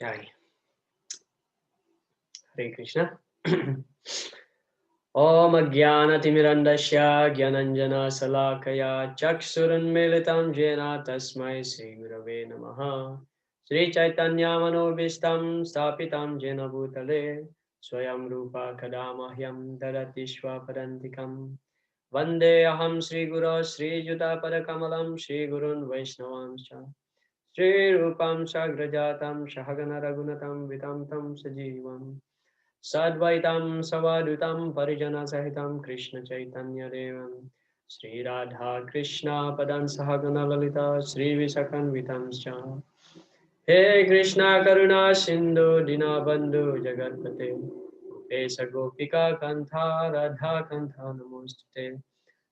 Jai. Hare Krishna. Om Jnanatimirandasya Gyananjana Salakaya Chaksurunmilitam Jena Tasmai Sri Gurave Namaha. Sri Chaitanya Manobishtam Stapitam Jena Bhutale Swayam Rupa Kadamahyam Darati Swapadantikam Vande Aham Sri Guru Sri Juta Padakamalam Sri Gurun Vaishnavamscha Sri Rupam Sagrajatam Shahagana Ragunatam Vitamtam Sajivam Sadvaitam Savadutam Parijana Sahitam Krishna Chaitanya Devam Sri Radha Krishna Padan Sahagana Lalita Sri Visakan Vitamscha He Krishna Karuna Sindhu Dinabandhu Jagatpate Pesa Gopika Kantha Radha Kantha Namostate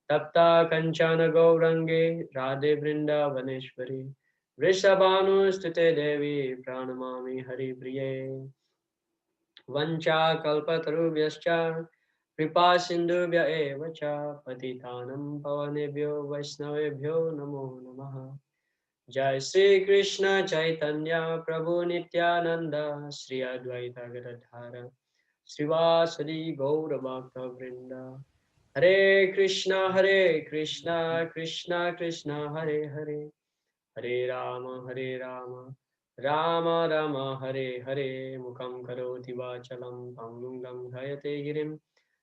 Tapta Kanchana Gaurange Radhe Brinda Vaneshwari Vrishabhanustate Devi Pranamami Hari Priye Vancha kalpatarubhyascha kripa sindhubhya eva cha patitanam pavanebhyo vaishnavebhyo namo namaha. Jai Sri Krishna Chaitanya Prabhu Nityananda Sri Advaita Gadadhara Srivasadi Gaura Bhakta Vrinda. Hare Krishna Krishna Krishna Hare Hare Hare Rama, Rama Rama Hare Hare, Mukam Karoti Vachalam, Pangungam Gayate Girim,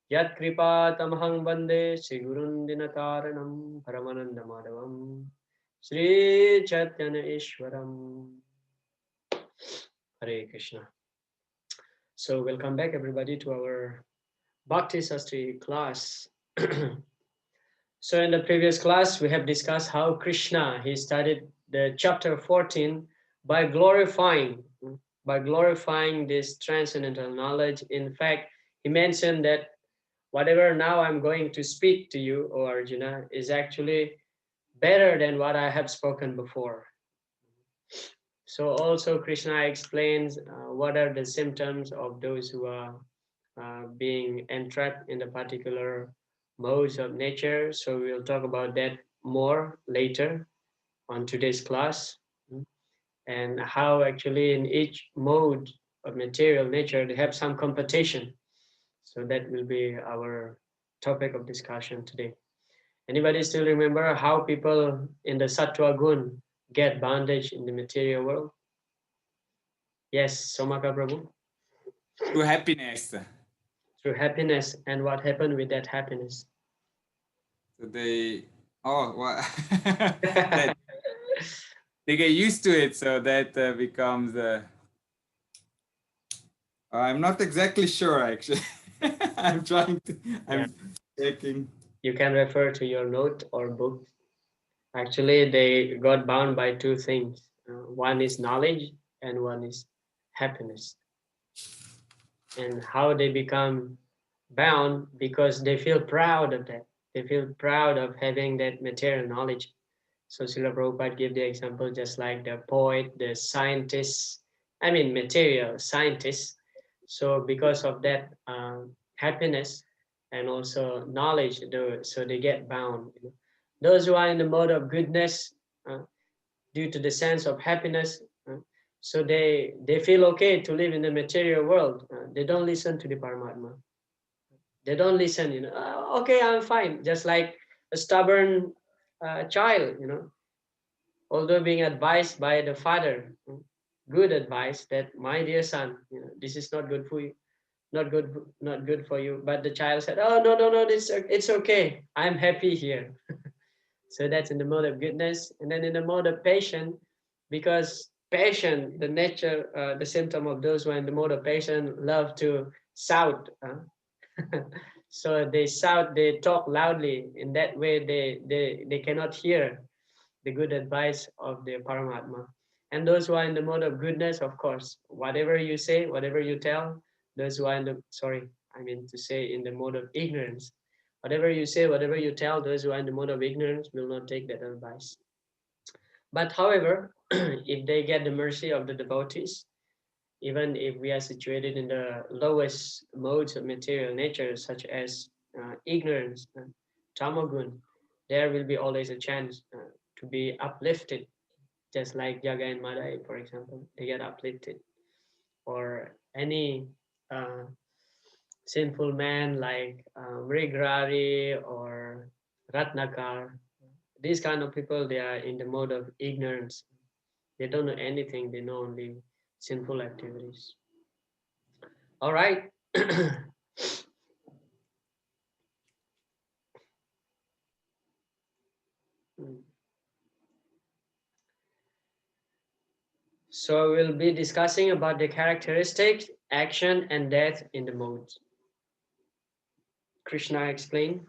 Yat Kripa Tamahang Bande, Sigurun Dinataranam, Paramananda Madhavam, Sri Chaitanya Ishwaram. Hare Krishna. So welcome back everybody to our Bhakti Sastri class. So in the previous class, we have discussed how Krishna, he started the chapter 14 by glorifying this transcendental knowledge. In fact, he mentioned that whatever now I'm going to speak to you, O Arjuna, is actually better than what I have spoken before. So also Krishna explains what are the symptoms of those who are being entrapped in a particular modes of nature. So we'll talk about that more later on today's class, and how actually in each mode of material nature they have some competition. So that will be our topic of discussion today. Anybody still remember how people in the Sattva Gun get bondage in the material world? Yes, Somaka Prabhu. True happiness. Through happiness, and what happened with that happiness? So that they get used to it, so that becomes. I'm not exactly sure actually. I'm trying to. Yeah, I'm checking. you can refer to your note or book. Actually, they got bound by two things. One is knowledge, and one is happiness. And how they become bound because they feel proud of that. They feel proud of having that material knowledge. So Srila Prabhupada gave the example just like the poet, the scientist, I mean material scientist. So because of that happiness and also knowledge, so they get bound. Those who are in the mode of goodness, uh, due to the sense of happiness, so they feel okay to live in the material world. They don't listen to the Paramatma. They don't listen. Okay, I'm fine. Just like a stubborn child, although being advised by the father, good advice that my dear son, this is not good for you, not good for you. But the child said, oh no no no, it's okay. I'm happy here. So that's in the mode of goodness, and then in the mode of passion, because passion, the nature, the symptom of those who are in the mode of passion, love to shout. So they shout, they talk loudly. In that way, they cannot hear the good advice of the Paramatma. And those who are in the mode of goodness, of course, whatever you say, whatever you tell, those who are in the, sorry, I mean to say in the mode of ignorance, whatever you say, whatever you tell, those who are in the mode of ignorance will not take that advice. But however, if they get the mercy of the devotees, even if we are situated in the lowest modes of material nature, such as ignorance, tamagun, there will be always a chance to be uplifted, just like Jaga and Madai, for example, they get uplifted. or any sinful man like Mrigrari or Ratnakar. These kind of people, they are in the mode of ignorance. They don't know anything, they know only sinful activities. All right. So we'll be discussing about the characteristics, action, and death in the modes. Krishna explained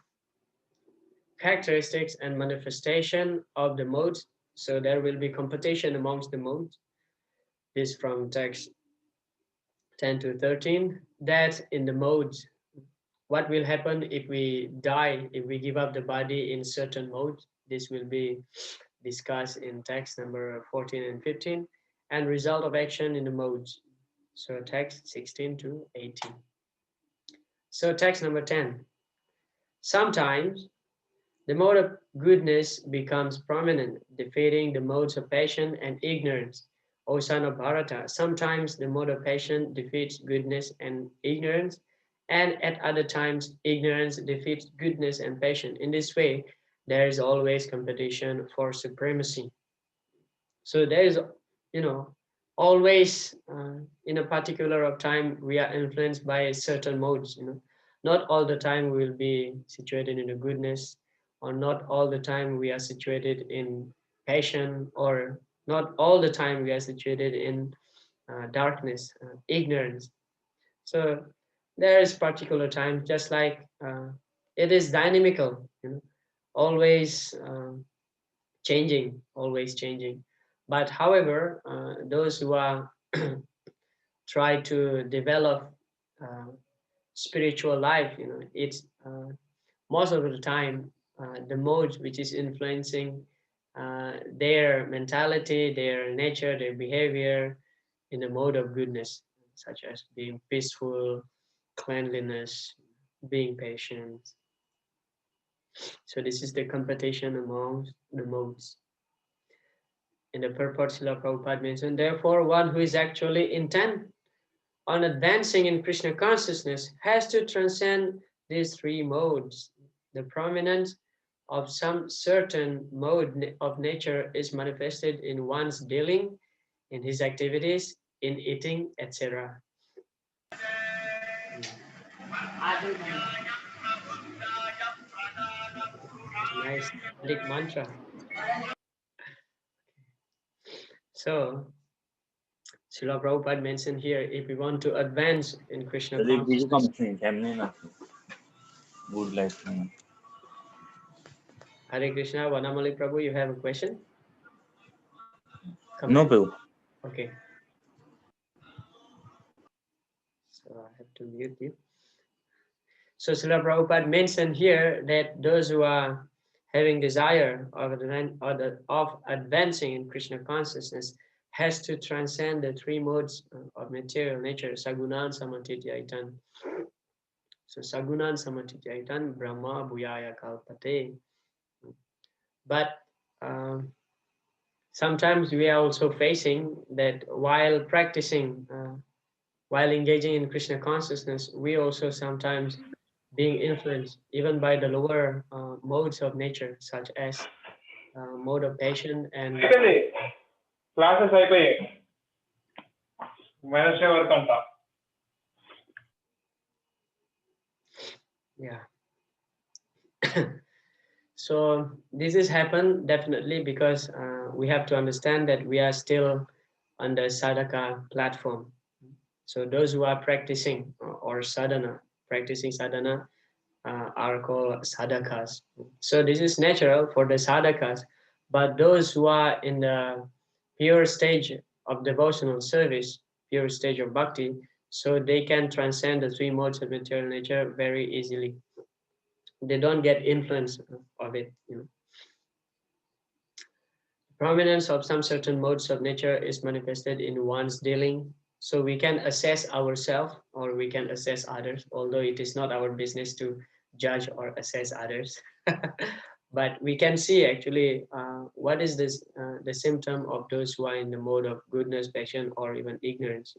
characteristics and manifestation of the modes. So there will be competition amongst the modes. This from text 10 to 13. Death in the modes. What will happen if we die, if we give up the body in certain modes? This will be discussed in text number 14 and 15. And result of action in the modes. So text 16 to 18. So text number 10. Sometimes the mode of goodness becomes prominent, defeating the modes of passion and ignorance. O son of Bharata, sometimes the mode of passion defeats goodness and ignorance, and at other times ignorance defeats goodness and passion. In this way, there is always competition for supremacy. So there is, always in a particular of time we are influenced by certain modes. Not all the time we will be situated in the goodness, or not all the time we are situated in passion, or not all the time we are situated in darkness, ignorance. So there is particular time, just like it is dynamical, always always changing. But however, those who are try to develop uh, spiritual life, it's most of the time the mode which is influencing their mentality, their nature, their behavior in the mode of goodness, such as being peaceful, cleanliness, being patient. So this is the competition among the modes. In the purport, Srila Prabhupada mentioned, therefore, one who is actually intent on advancing in Krishna consciousness has to transcend these three modes. The prominence of some certain mode of nature is manifested in one's dealing, in his activities, in eating, etc. Nice Vedic mantra. So, Srila Prabhupada mentioned here, if we want to advance in Krishna consciousness. Good life. Hare Krishna, Vanamali Prabhu, you have a question? No, Prabhu. Okay. So I have to mute you. So Srila Prabhupada mentioned here that those who are having desire of advancing in Krishna consciousness has to transcend the three modes of material nature, Sagunan Samatitya. So Sagunan Samatitya Brahma Bhuyaya Kalpate. But sometimes we are also facing that while practicing, while engaging in Krishna consciousness, we also sometimes being influenced even by the lower modes of nature, such as mode of passion and classes అయిపోయాయి Wednesday వరకు అంట. yeah. So this has happened definitely because we have to understand that we are still on the sadhaka platform. So those who are practicing or sadhana, practicing sadhana, are called sadhakas. So this is natural for the sadhakas, but those who are in the pure stage of devotional service, pure stage of bhakti, so they can transcend the three modes of material nature very easily. They don't get influence of it. Prominence of some certain modes of nature is manifested in one's dealing. So we can assess ourselves or we can assess others, although it is not our business to judge or assess others. But we can see actually what is the symptom of those who are in the mode of goodness, passion, or even ignorance.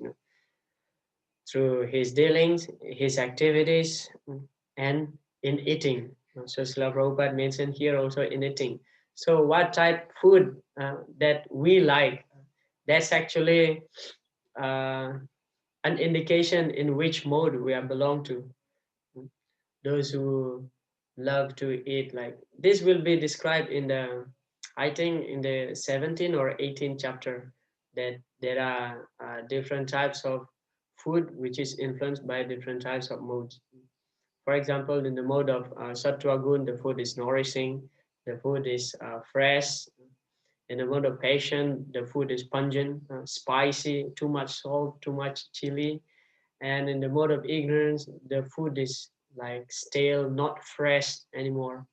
through his dealings, his activities, and in eating. So Srila Prabhupada mentioned here also in eating. So what type food that we like, that's actually uh, an indication in which mode we are belong to. Those who love to eat, like this will be described in the, I think in the 17 or 18 chapter, that there are different types of food which is influenced by different types of modes. For example, in the mode of sattva gun, the food is nourishing, the food is fresh. In the mode of patience, the food is pungent, spicy, too much salt, too much chili. And in the mode of ignorance, the food is like stale, not fresh anymore.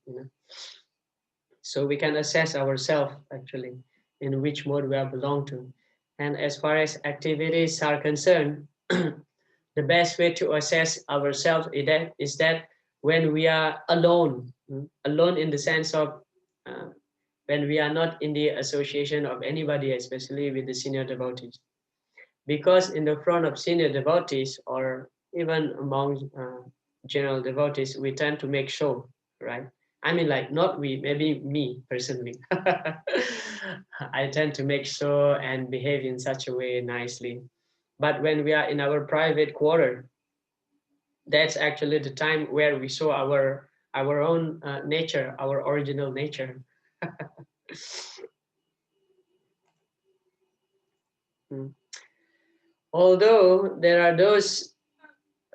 So we can assess ourselves actually in which mode we are belong to. And as far as activities are concerned, the best way to assess ourselves is that when we are alone, alone in the sense of uh, when we are not in the association of anybody, especially with the senior devotees. Because in the front of senior devotees or even among general devotees, we tend to make show, right? I mean, like not we, maybe me personally. I tend to make show and behave in such a way nicely. But when we are in our private quarter, that's actually the time where we show our own nature, our original nature. Mm. Although there are those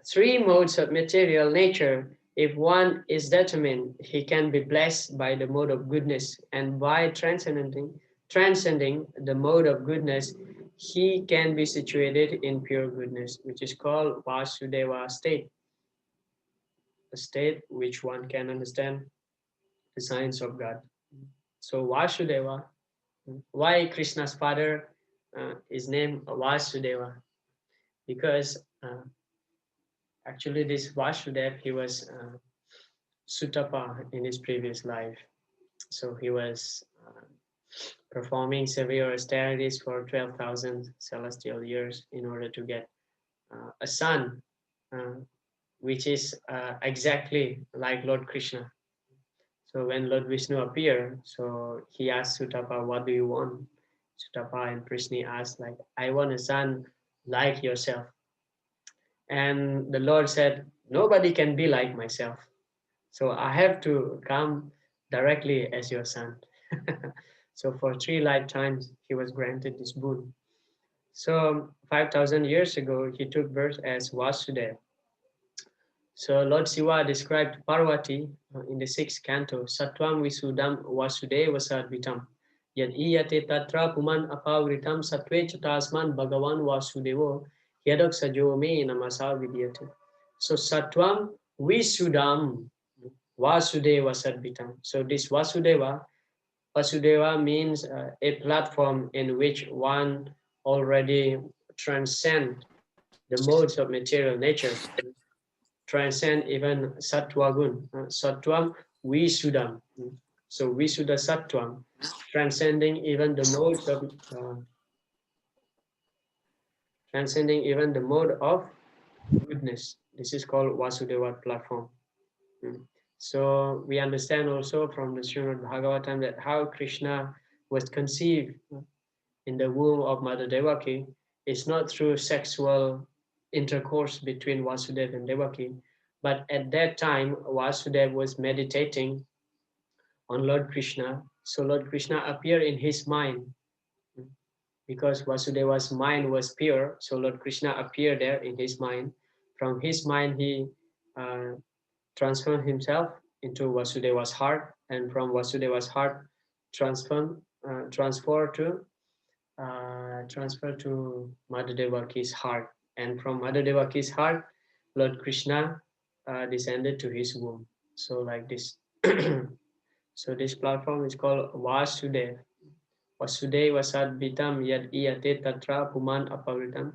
three modes of material nature, if one is determined, he can be blessed by the mode of goodness, and by transcending the mode of goodness, he can be situated in pure goodness, which is called Vasudeva state, a state which one can understand the science of God. So Vasudeva, why Krishna's father is named Vasudeva? Because actually this Vasudev, he was Sutapa in his previous life. So he was performing severe austerities for 12,000 celestial years in order to get a son, uh, which is exactly like Lord Krishna. So when Lord Vishnu appeared, so he asked Sutapa, what do you want? Sutapa and Prishni asked, like, I want a son like yourself. And the Lord said, nobody can be like myself. So I have to come directly as your son. So for 3 lifetimes, he was granted this boon. So 5,000 years ago, he took birth as Vasudeva. So Lord Shiva described Parvati in the 6th canto, Sattvam Visudam Vasudeva Sadvitam. Yad iyate tatra puman apavritam sattve chatasman bhagavan Vasudevo yadak sajo me namasa vidyate. So Sattvam Visudam Vasudeva Sadvitam. So this Vasudeva means a platform in which one already transcend the modes of material nature, transcend even sattva gun, sattvam visudam. So visuddha sattvam, transcending even the modes of transcending even the mode of goodness. This is called Vasudeva platform. Mm. So we understand also from the Srimad Bhagavatam that how Krishna was conceived in the womb of Mother Devaki is not through sexual intercourse between Vasudeva and Devaki, but at that time Vasudeva was meditating on Lord Krishna. So Lord Krishna appeared in his mind because Vasudeva's mind was pure. So Lord Krishna appeared there in his mind. From his mind, he uh, transformed himself into Vasudeva's heart, and from Vasudeva's heart, transfer to Mother Devaki's heart, and from Mother Devaki's heart, Lord Krishna descended to his womb. So like this. So this platform is called Vasudev. Vasudeva Sadvitam Yad Iyate Tatra Puman Apavritam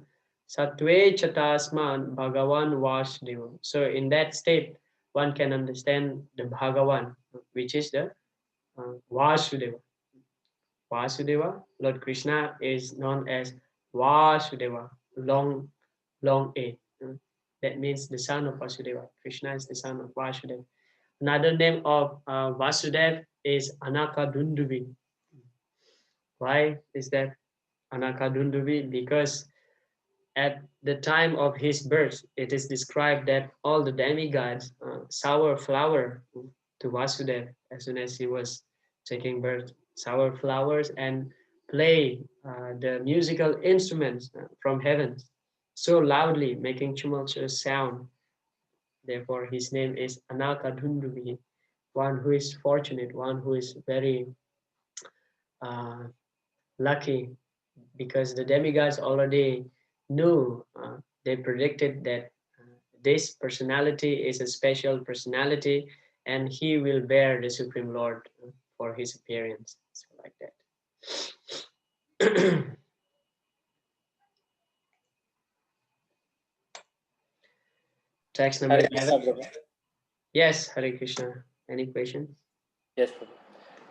Satve Chatasman Bhagavan Vasudeva. So in that state, one can understand the Bhagavan, which is the Vasudeva. Vasudeva, Lord Krishna is known as Vasudeva, long A. That means the son of Vasudeva. Krishna is the son of Vasudeva. Another name of Vasudeva is Anakadundubi. Why is that Anakadundubi? Because at the time of his birth, it is described that all the demigods sour flower to Vasudeva as soon as he was taking birth, sour flowers and play the musical instruments from heaven so loudly, making tumultuous sound. Therefore, his name is Anakadundubi, one who is fortunate, one who is very uh, lucky, because the demigods already knew, they predicted that this personality is a special personality and he will bear the Supreme Lord for his appearance. So like that. Text number Hare Krishna, 11. Prabhu. Yes, Hare Krishna. Any questions? Yes,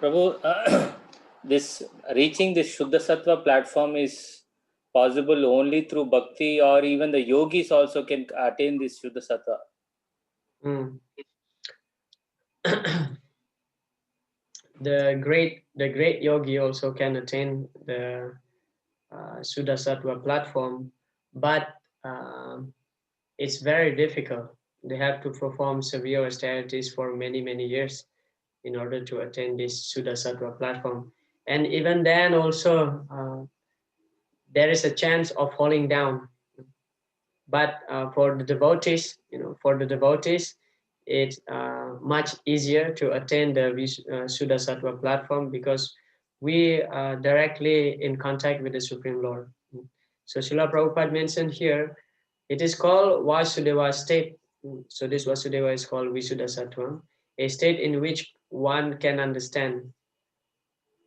Prabhu. Prabhu, this reaching this Shuddha Sattva platform is possible only through bhakti, or even the yogis also can attain this Shuddha Sattva. Mm. the great yogi also can attain the Shuddha Sattva platform, but it's very difficult. They have to perform severe austerities for many years in order to attain this Shuddha Sattva platform. And even then also, there is a chance of falling down. But for the devotees, it's much easier to attain the Shuddha Sattva platform, because we are directly in contact with the Supreme Lord. So Srila Prabhupada mentioned here, it is called Vasudeva state. So this Vasudeva is called Visuddha Sattva, a state in which one can understand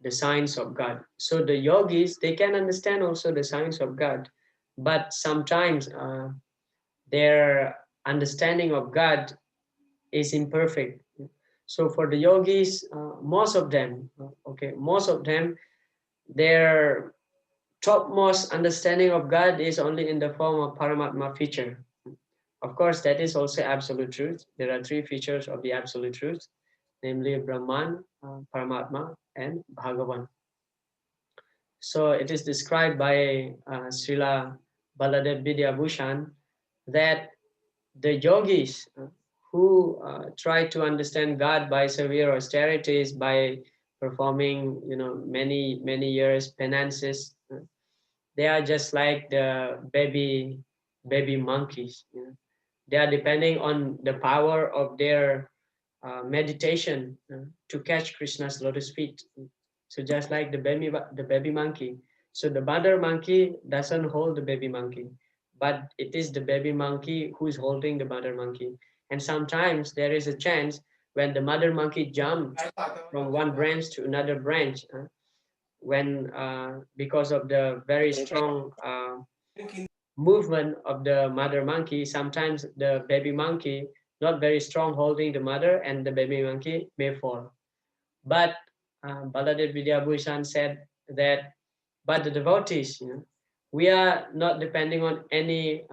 the science of God. So the yogis, they can understand also the science of God, but sometimes their understanding of God is imperfect. So for the yogis, most of them, their topmost understanding of God is only in the form of Paramatma feature. Of course, that is also absolute truth. There are three features of the absolute truth, namely Brahman, Paramatma, and Bhagavan. So it is described by Srila Baladev Vidyabhushan that the yogis who try to understand God by severe austerities, by performing, many years penances, they are just like the baby monkeys. They are depending on the power of their meditation to catch Krishna's lotus feet. So just like the baby monkey. So the mother monkey doesn't hold the baby monkey, but it is the baby monkey who is holding the mother monkey. And sometimes there is a chance when the mother monkey jumps from one branch to another branch, when because of the very strong movement of the mother monkey, sometimes the baby monkey not very strong holding the mother, and the baby monkey may fall. But Baladev Vidyabhushan said that, but the devotees, we are not depending on any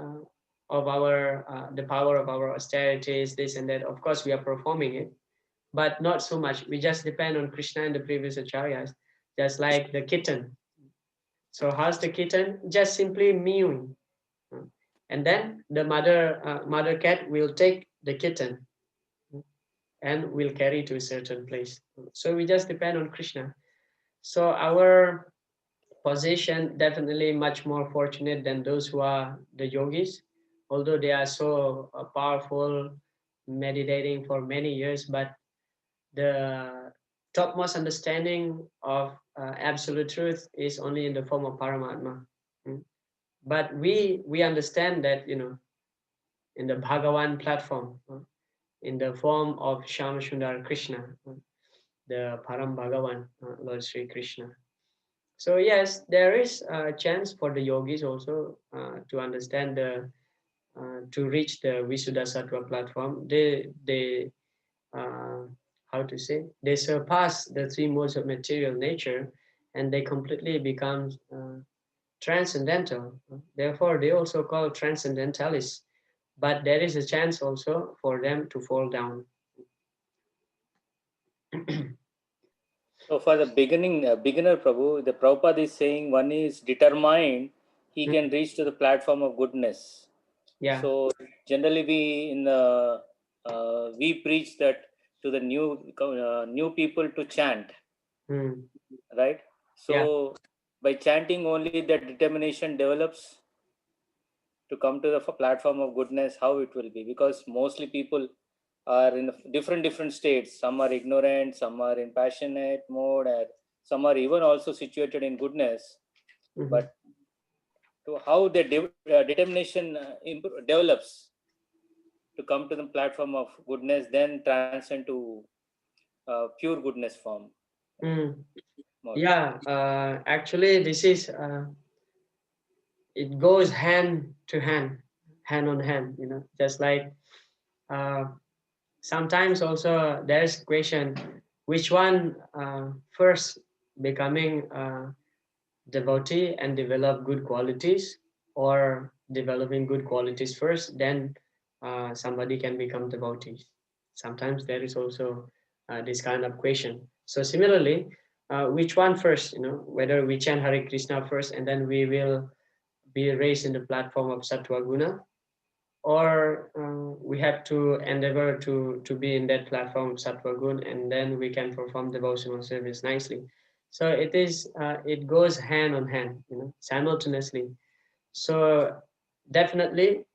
of our the power of our austerities, this and that. Of course, we are performing it, but not so much. We just depend on Krishna and the previous acharyas, just like the kitten. So how's the kitten? Just simply mewing, and then the mother cat will take the kitten and will carry to a certain place. So we just depend on Krishna. So our position definitely much more fortunate than those who are the yogis, although they are so powerful, meditating for many years, but the topmost understanding of absolute truth is only in the form of Paramatma. But we understand that, in the Bhagavan platform, in the form of Shama Sundar Krishna, the Param Bhagavan, Lord Sri Krishna. So yes, there is a chance for the yogis also to understand to reach the Visuddha Sattva platform. They how to say, they surpass the three modes of material nature, and they completely become transcendental. Therefore, they also call transcendentalists, but there is a chance also for them to fall down. So for the beginner Prabhu, the Prabhupada is saying one is determined, he can reach to the platform of goodness. Yeah. So generally we preach that to the new people to chant, right? So Yeah. by chanting only that determination develops to come to the platform of goodness. How it will be? Because mostly people are in different states. Some are ignorant, some are in passionate mode, and some are even also situated in goodness. But to how the determination develops to come to the platform of goodness, then transcend to pure goodness form. Yeah, actually this is it goes hand to hand, hand on hand, just like uh, sometimes also there's question which one first becoming devotee and develop good qualities, or developing good qualities first, then somebody can become devotee. Sometimes there is also this kind of question. So similarly, which one first, whether we chant Hare Krishna first and then we will be raised in the platform of Sattva Guna, or we have to endeavor to be in that platform Sattva Gun, and then we can perform devotional service nicely. So it goes hand on hand, simultaneously. So definitely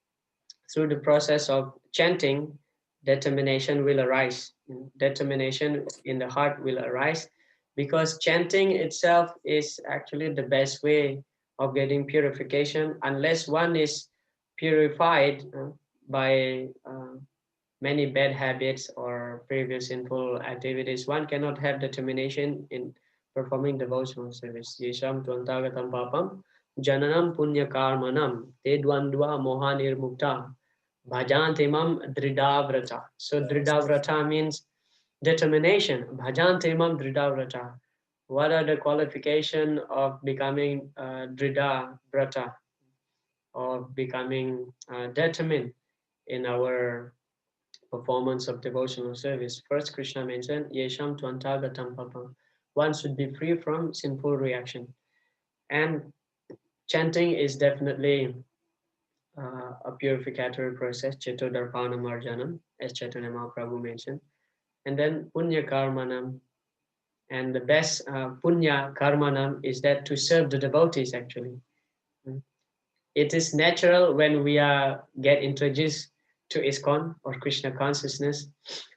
through the process of chanting, determination will arise. Determination in the heart will arise, because chanting itself is actually the best way of getting purification. Unless one is purified by many bad habits or previous sinful activities, one cannot have determination in performing devotional service. Yesham tvantagatam papam jananam punya karmanam te dvandva mohanirmukta bhajantimam dridavrata. So dridavrata means determination. Bhajantimam dridavrata. What are the qualification of becoming dridavrata, of becoming determined in our performance of devotional service? First, Krishna mentioned, Yesham Tvantagatam Papam. One should be free from sinful reaction. And chanting is definitely a purificatory process, Chetodarpana Marjanam, as Chaitanya Mahaprabhu mentioned. And then Punya Karmanam. And the best Punya Karmanam is that to serve the devotees actually. It is natural when we get introduced to ISKCON or Krishna consciousness,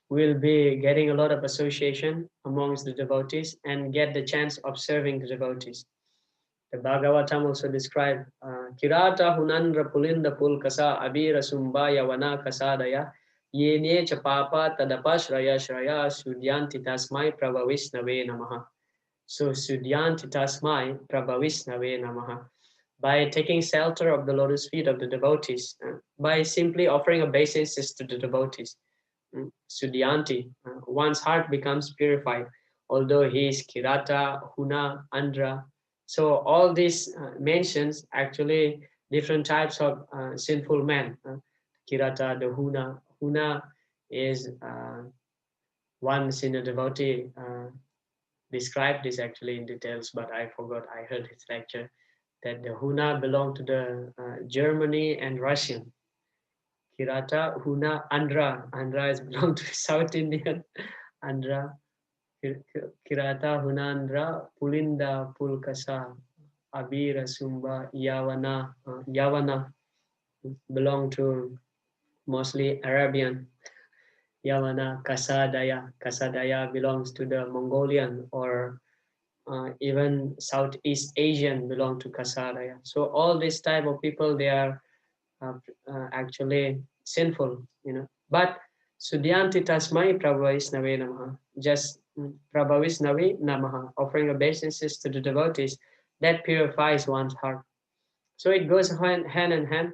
we'll be getting a lot of association amongst the devotees and get the chance of serving the devotees. The Bhagavatam also described Kirata Hunandra Pulinda Pulkasa Abira Sumbaya Vana Kasadaya Yene Chapapa Tadapa Shraya Shraya Sudyanti Tasmai Prabhavisnave Namaha. So Sudyanti Tasmai Prabhavisnave Namaha. By taking shelter of the lotus feet of the devotees, by simply offering obeisances to the devotees. Sudyanti, one's heart becomes purified, although he is Kirata, Huna, Andra. So all these mentions actually different types of sinful men. Kirata, the Huna. Huna is one sinner devotee described this actually in details, but I forgot. I heard his lecture that the Huna belong to the Germany and Russian. Kirata, Huna, Andhra. Andhra is belong to South Indian. Andhra, Kirata, Hunandra, Pulinda, Pulkasa, Abira, Sumba, Yavana. Yavana belong to mostly Arabian. Yavana, Kasadaya. Kasadaya belongs to the Mongolian, or even Southeast Asian belong to Kasaraya. So all this type of people, they are actually sinful, But Sudyanti Tasmai Prabhavisnave Namaha, just Prabhavisnave Namaha, offering obeisances to the devotees, that purifies one's heart. So it goes hand in hand,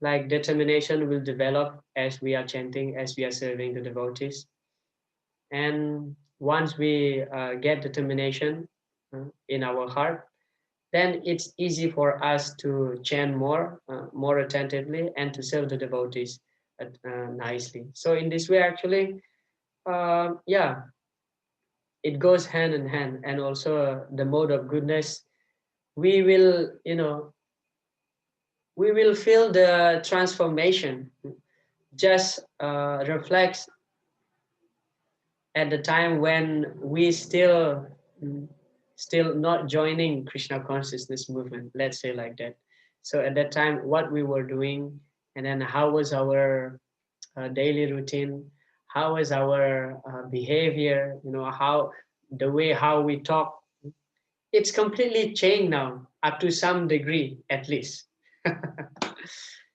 like determination will develop as we are chanting, as we are serving the devotees. And once we get determination in our heart, then it's easy for us to chant more, more attentively, and to serve the devotees nicely. So in this way, actually, yeah, it goes hand in hand. And also the mode of goodness, we will, we will feel the transformation just reflects at the time when we still not joining Krishna consciousness movement, let's say like that. So at that time, what we were doing, and then how was our daily routine, how was our behavior, how the way how we talk, it's completely changed now, up to some degree at least.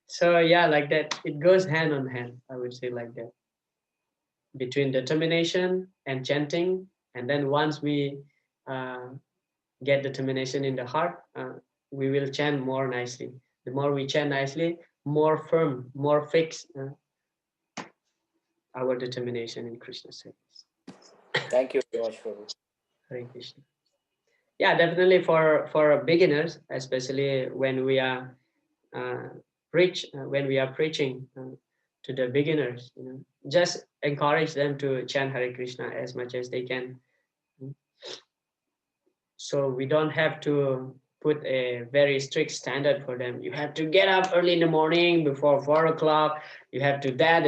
So yeah, like that, it goes hand on hand, I would say like that, between determination and chanting. And then once we uh, get determination in the heart, we will chant more nicely. The more we chant nicely, more firm, more fixed our determination in Krishna service. Thank you very much, Prabhu. Hare Krishna. Yeah, definitely for beginners, especially when we are when we are preaching to the beginners, just encourage them to chant Hare Krishna as much as they can. So we don't have to put a very strict standard for them. You have to get up early in the morning before 4 o'clock. You have to da.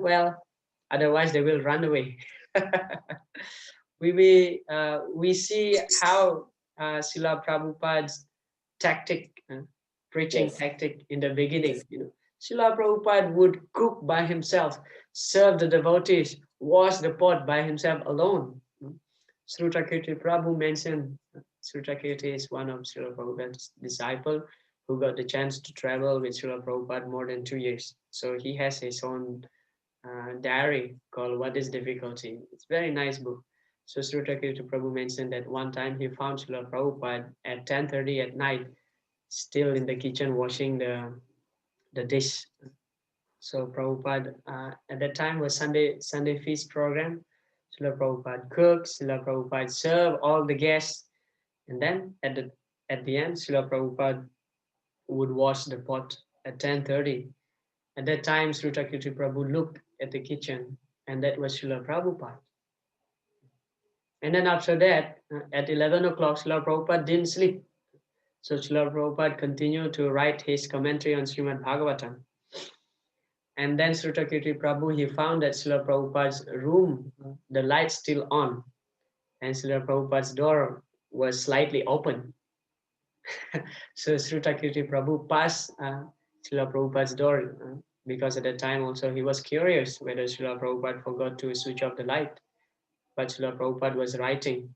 Well, otherwise they will run away. We see how Srila Prabhupada's tactic, preaching Yes. tactic in the beginning. Srila Prabhupada would cook by himself, serve the devotees, wash the pot by himself alone. Srutakirti Prabhu mentioned, Srutakirti is one of Srila Prabhupada's disciple who got the chance to travel with Srila Prabhupada more than 2 years. So he has his own diary called What is Difficulty. It's a very nice book. So Srutakirti Prabhu mentioned that one time he found Srila Prabhupada at 10:30 at night, still in the kitchen washing the dish. So Prabhupada, at that time was Sunday feast program. Srila Prabhupada cooked, Srila Prabhupada served all the guests, and then at the end, Srila Prabhupada would wash the pot at 10:30. At that time, Srutakirti Prabhu looked at the kitchen, and that was Srila Prabhupada. And then after that, at 11 o'clock, Srila Prabhupada didn't sleep. So Srila Prabhupada continued to write his commentary on Srimad Bhagavatam. And then Srutakirti Prabhu, he found that Srila Prabhupada's room, the light still on, and Srila Prabhupada's door was slightly open. So Srutakirti Prabhu passed Srila Prabhupada's door because at the time also he was curious whether Srila Prabhupada forgot to switch off the light. But Srila Prabhupada was writing.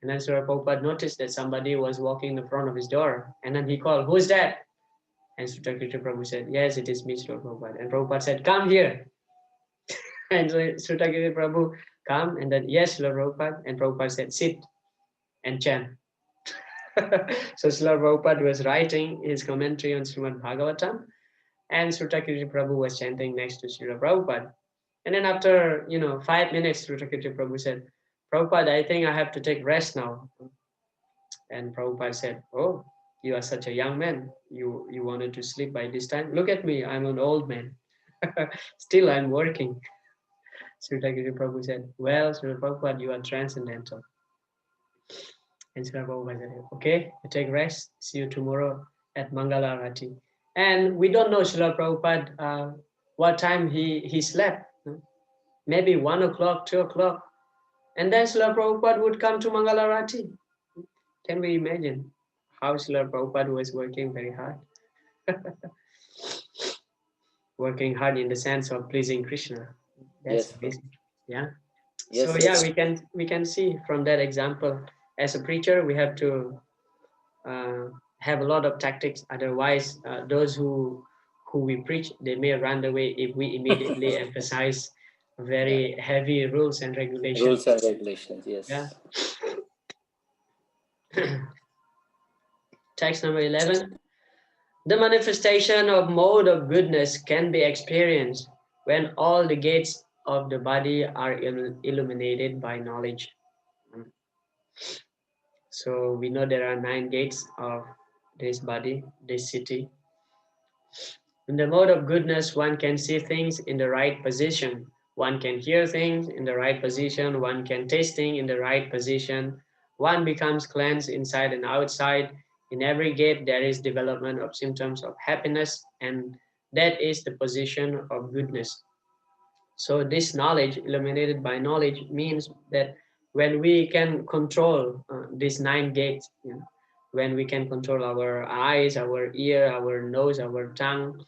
And then Srila Prabhupada noticed that somebody was walking in the front of his door. And then he called, "Who's that?" And Srutakirti Prabhu said, "Yes, it is me, Srila Prabhupada." And Prabhupada said, "Come here." And so Srutakirti Prabhu come and then, "Yes, Srila Prabhupada." And Prabhupada said, "Sit and chant." So Srila Prabhupada was writing his commentary on Srimad Bhagavatam, and Srutakirti Prabhu was chanting next to Srila Prabhupada. And then after 5 minutes, Srutakirti Prabhu said, "Prabhupada, I think I have to take rest now." And Prabhupada said, "Oh, you are such a young man. You wanted to sleep by this time? Look at me, I'm an old man. Still I'm working." Srutakirti Prabhu said, "Well, Srila Prabhupada, you are transcendental." And Srila Prabhupada said, "Okay, you take rest. See you tomorrow at Mangala Arati." And we don't know Srila Prabhupada what time he slept. Maybe 1 o'clock, 2 o'clock. And then Srila Prabhupada would come to Mangala Arati. Can we imagine how Srila Prabhupada was working very hard? Working hard in the sense of pleasing Krishna. That's Yes. amazing. Yeah. Yes, So yes. yeah, we can see from that example. As a preacher, we have to have a lot of tactics. Otherwise, those who we preach, they may run away if we immediately emphasize very heavy rules and regulations. Rules and regulations, yes. Yeah. Text number 11. The manifestation of mode of goodness can be experienced when all the gates of the body are illuminated by knowledge. So we know there are 9 gates of this body, this city. In the mode of goodness, one can see things in the right position. One can hear things in the right position. One can taste things in the right position. One becomes cleansed inside and outside. In every gate, there is development of symptoms of happiness, and that is the position of goodness. So this knowledge, illuminated by knowledge, means that when we can control these 9 gates, when we can control our eyes, our ear, our nose, our tongue,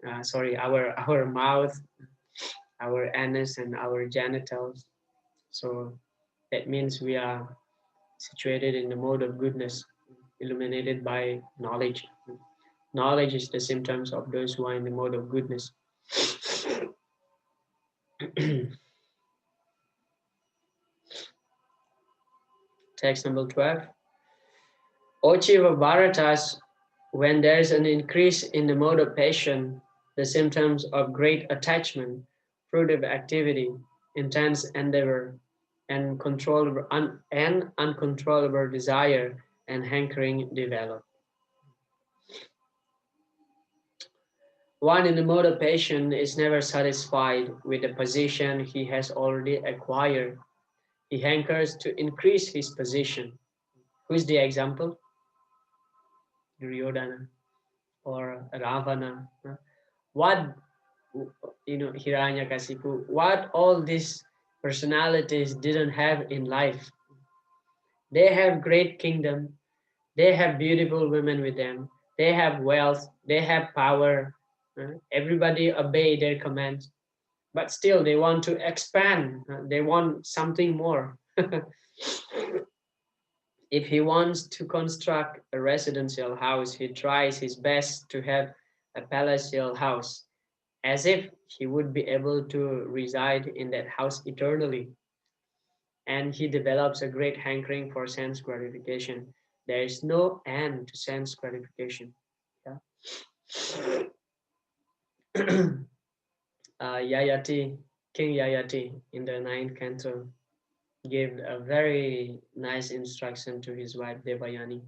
our mouth, our anus, and our genitals. So that means we are situated in the mode of goodness, illuminated by knowledge. Knowledge is the symptoms of those who are in the mode of goodness. Text number 12. O chief of Bharatas, when there is an increase in the mode of passion, the symptoms of great attachment, fruitive activity, intense endeavor, and uncontrollable desire and hankering develop. One in the mode of passion is never satisfied with the position he has already acquired. He hankers to increase his position. Who is the example? Duryodhana or Ravana. What, Hiranyakasipu, what all these personalities didn't have in life. They have great kingdom, they have beautiful women with them, they have wealth, they have power, everybody obey their commands, but still they want to expand, they want something more. If he wants to construct a residential house, he tries his best to have a palatial house, as if he would be able to reside in that house eternally. And he develops a great hankering for sense gratification. There is no end to sense gratification. Yeah. Yayati, King Yayati, in the 9th canto, gave a very nice instruction to his wife Devayani.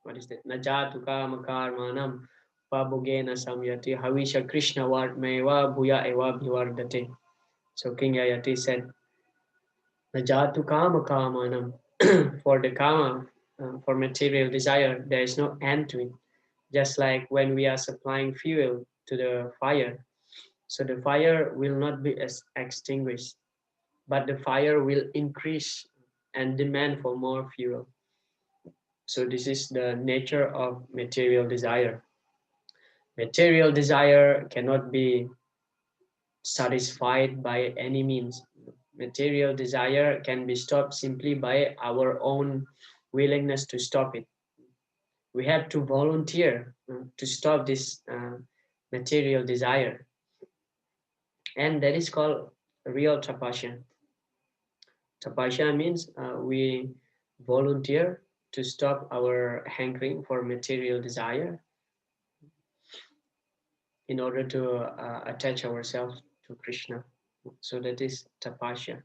What is that? Najatu kamakar manam pabugena samyati havisha Krishna vartmeva bhuya eva bhivardate. So King Yayati said, Najatu kama kamanam. For the kama, for material desire, there is no end to it. Just like when we are supplying fuel to the fire, so the fire will not be extinguished, but the fire will increase and demand for more fuel. So this is the nature of material desire. Material desire cannot be satisfied by any means. Material desire can be stopped simply by our own willingness to stop it. We have to volunteer to stop this material desire. And that is called real tapasya. Tapasya means we volunteer to stop our hankering for material desire in order to attach ourselves to Krishna. So that is tapasya.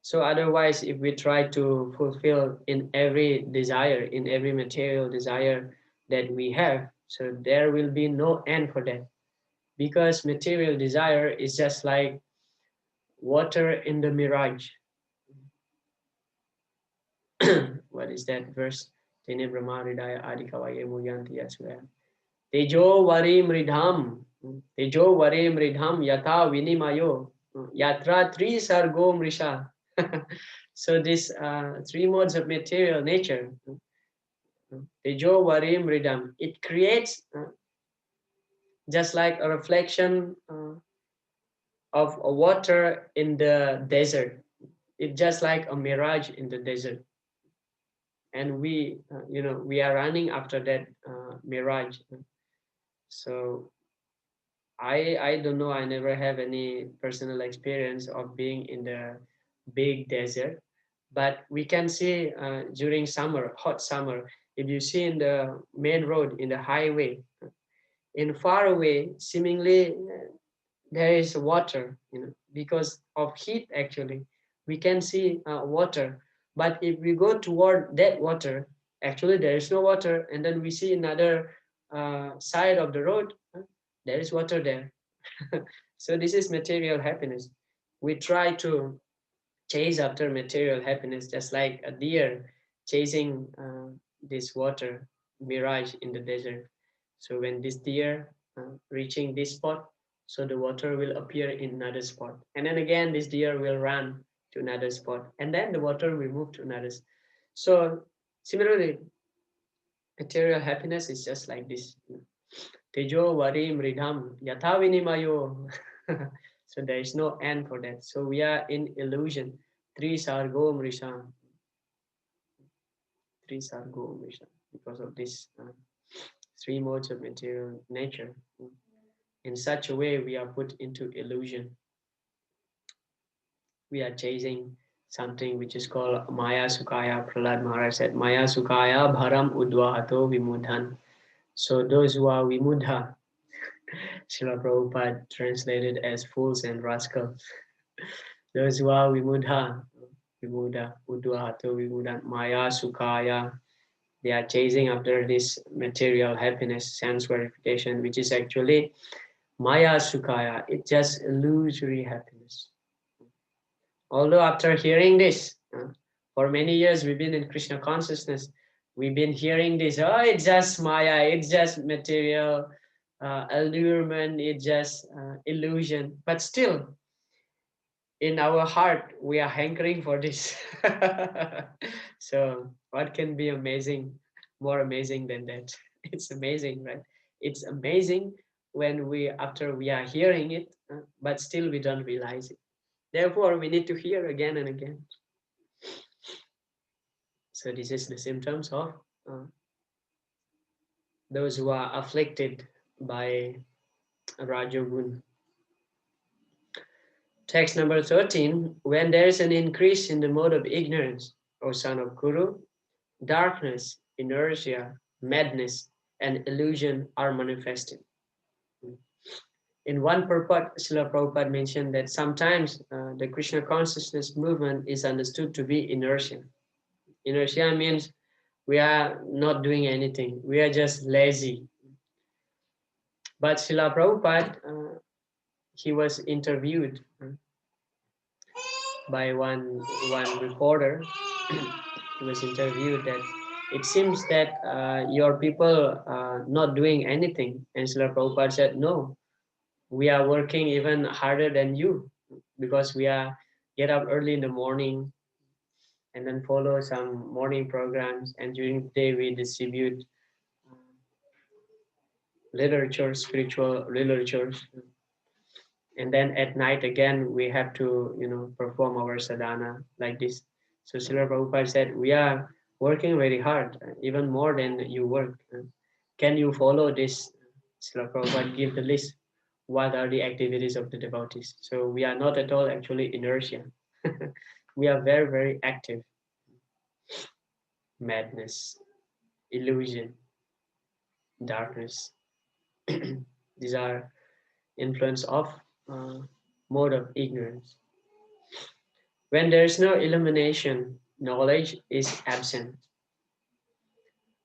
So otherwise, if we try to fulfill in every desire, in every material desire that we have, so there will be no end for that. Because material desire is just like water in the mirage. What is that verse? Tene Brahma Hridaya Adikavaye Muyanti Yasvaya. Tejo Vari Mridham. Tejo Vari Mridham Yata Vinimayo. Yatra Tri Sargo Mrisha. So these 3 modes of material nature. Tejo Vari Mridham. It creates just like a reflection of water in the desert. It's just like a mirage in the desert. And we are running after that mirage. So I don't know, I never have any personal experience of being in the big desert, but we can see during summer, hot summer, if you see in the main road, in the highway, in far away, seemingly there is water, because of heat. Actually we can see water, but if we go toward that water, actually there is no water, and then we see another side of the road, there is water there. So this is material happiness. We try to chase after material happiness, just like a deer chasing this water mirage in the desert. So when this deer reaching this spot, so the water will appear in another spot, and then again this deer will run to another spot, and then the water will move to another. So similarly, material happiness is just like this. Tejo vari mridham yatha vinimayo. So there is no end for that. So we are in illusion. Three sargo mrisha. Three sargo mrisha. Because of this three modes of material nature. In such a way, we are put into illusion. We are chasing something which is called Maya Sukaya. Prahlad Maharaj said, Maya Sukaya Bharam Udvahato Vimudhan. So those who are Vimudha, Srila Prabhupada translated as fools and rascals. Those who are Vimudha, Udvahato Vimudhan, Maya Sukaya, they are chasing after this material happiness, sense gratification, which is actually Maya Sukaya. It's just illusory happiness. Although after hearing this, for many years we've been in Krishna consciousness, we've been hearing this, oh, it's just Maya, it's just material allurement, it's just illusion. But still, in our heart, we are hankering for this. So what can be amazing, more amazing than that? It's amazing, right? It's amazing when after we are hearing it, but still we don't realize it. Therefore, we need to hear again and again. So this is the symptoms of those who are afflicted by Rajogun. Text number 13. When there is an increase in the mode of ignorance, O son of Kuru, darkness, inertia, madness, and illusion are manifested. In one purport, Srila Prabhupada mentioned that sometimes the Krishna consciousness movement is understood to be inertia. Inertia means we are not doing anything. We are just lazy. But Srila Prabhupada, he was interviewed by one reporter. He was interviewed that it seems that your people are not doing anything. And Srila Prabhupada said, no, we are working even harder than you, because we are get up early in the morning and then follow some morning programs, and during the day we distribute literature, spiritual literatures, and then at night again we have to perform our sadhana like this. So Srila Prabhupada said, we are working very hard, even more than you work. Can you follow this? Srila Prabhupada give the list. What are the activities of the devotees? So we are not at all actually inertia. We are very, very active. Madness, illusion, darkness. These are influence of mode of ignorance. When there is no illumination, knowledge is absent.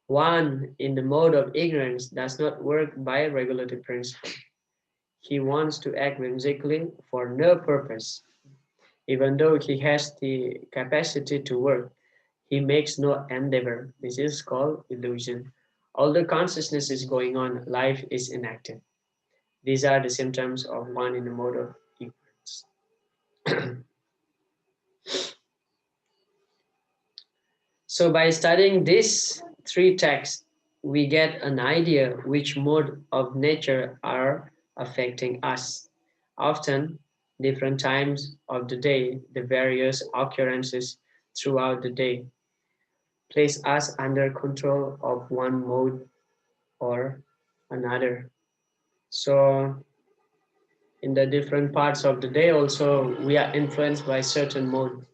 One in the mode of ignorance does not work by regulative principle. He wants to act whimsically for no purpose. Even though he has the capacity to work, he makes no endeavor. This is called illusion. Although consciousness is going on, life is inactive. These are the symptoms of one in the mode of ignorance. So by studying these three texts, we get an idea which mode of nature are affecting us. Often, different times of the day, the various occurrences throughout the day place us under control of one mode or another. So in the different parts of the day also, we are influenced by certain modes.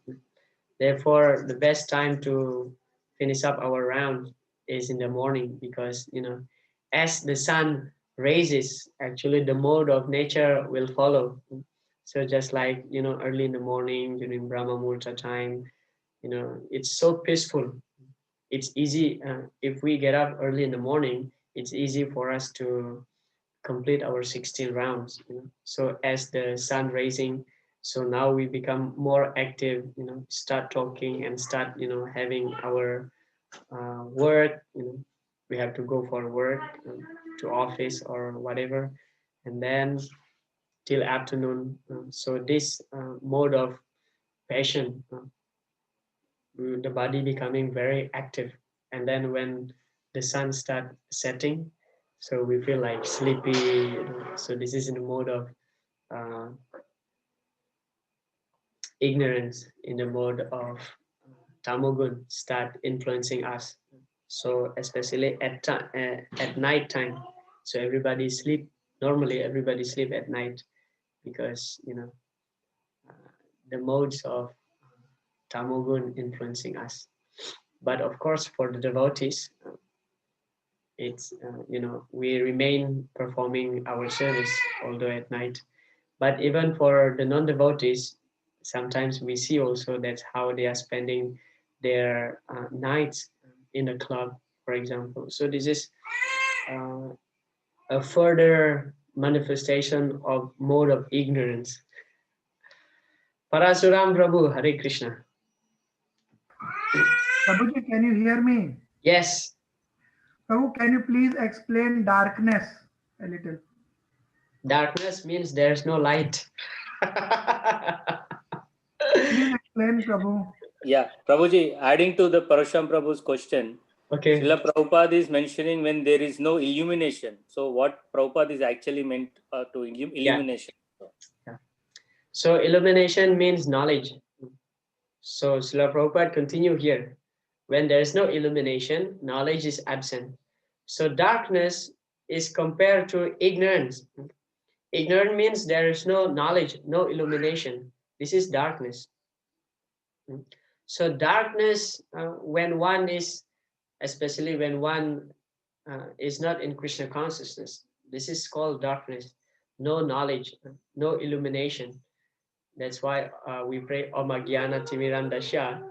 Therefore, the best time to finish up our round is in the morning, because as the sun raises, actually the mode of nature will follow. So just like early in the morning during Brahma Muhurta time, it's so peaceful. it's easy if we get up early in the morning, it's easy for us to complete our 16 rounds, you know. So as the sun rising, so now we become more active, you know, start talking and start, you know, having our work, you know, we have to go for work, to office or whatever, and then till afternoon. So this mode of passion, the body becoming very active, and then when the sun start setting, so we feel like sleepy, you know. So this is in the mode of uh, ignorance, in the mode of tamogun start influencing us. So especially at night time, so everybody sleep, normally everybody sleep at night, because you know, the modes of tamogun influencing us. But of course for the devotees, it's you know, we remain performing our service although at night. But even for the non-devotees, sometimes we see also that's how they are spending their nights in a club, for example. So this is uh, a further manifestation of mode of ignorance. Parasuram Prabhu, Hare Krishna. Prabhuji, can you hear me? Yes, Prabhu, can you please explain darkness a little? darkness means there's no light. Please explain, Prabhu. Yeah, Prabhuji, adding to the Parasham Prabhu's question, Okay. Srila Prabhupada is mentioning when there is no illumination. So what Prabhupada is actually meant to illumination? Yeah. So illumination means knowledge. So Srila Prabhupada continue here. When there is no illumination, knowledge is absent. So darkness is compared to ignorance. Ignorant means there is no knowledge, no illumination. This is darkness. So darkness, when one is, especially when one is not in Krishna consciousness, this is called darkness. No knowledge, no illumination. That's why we pray Om Agyana Timirandasya.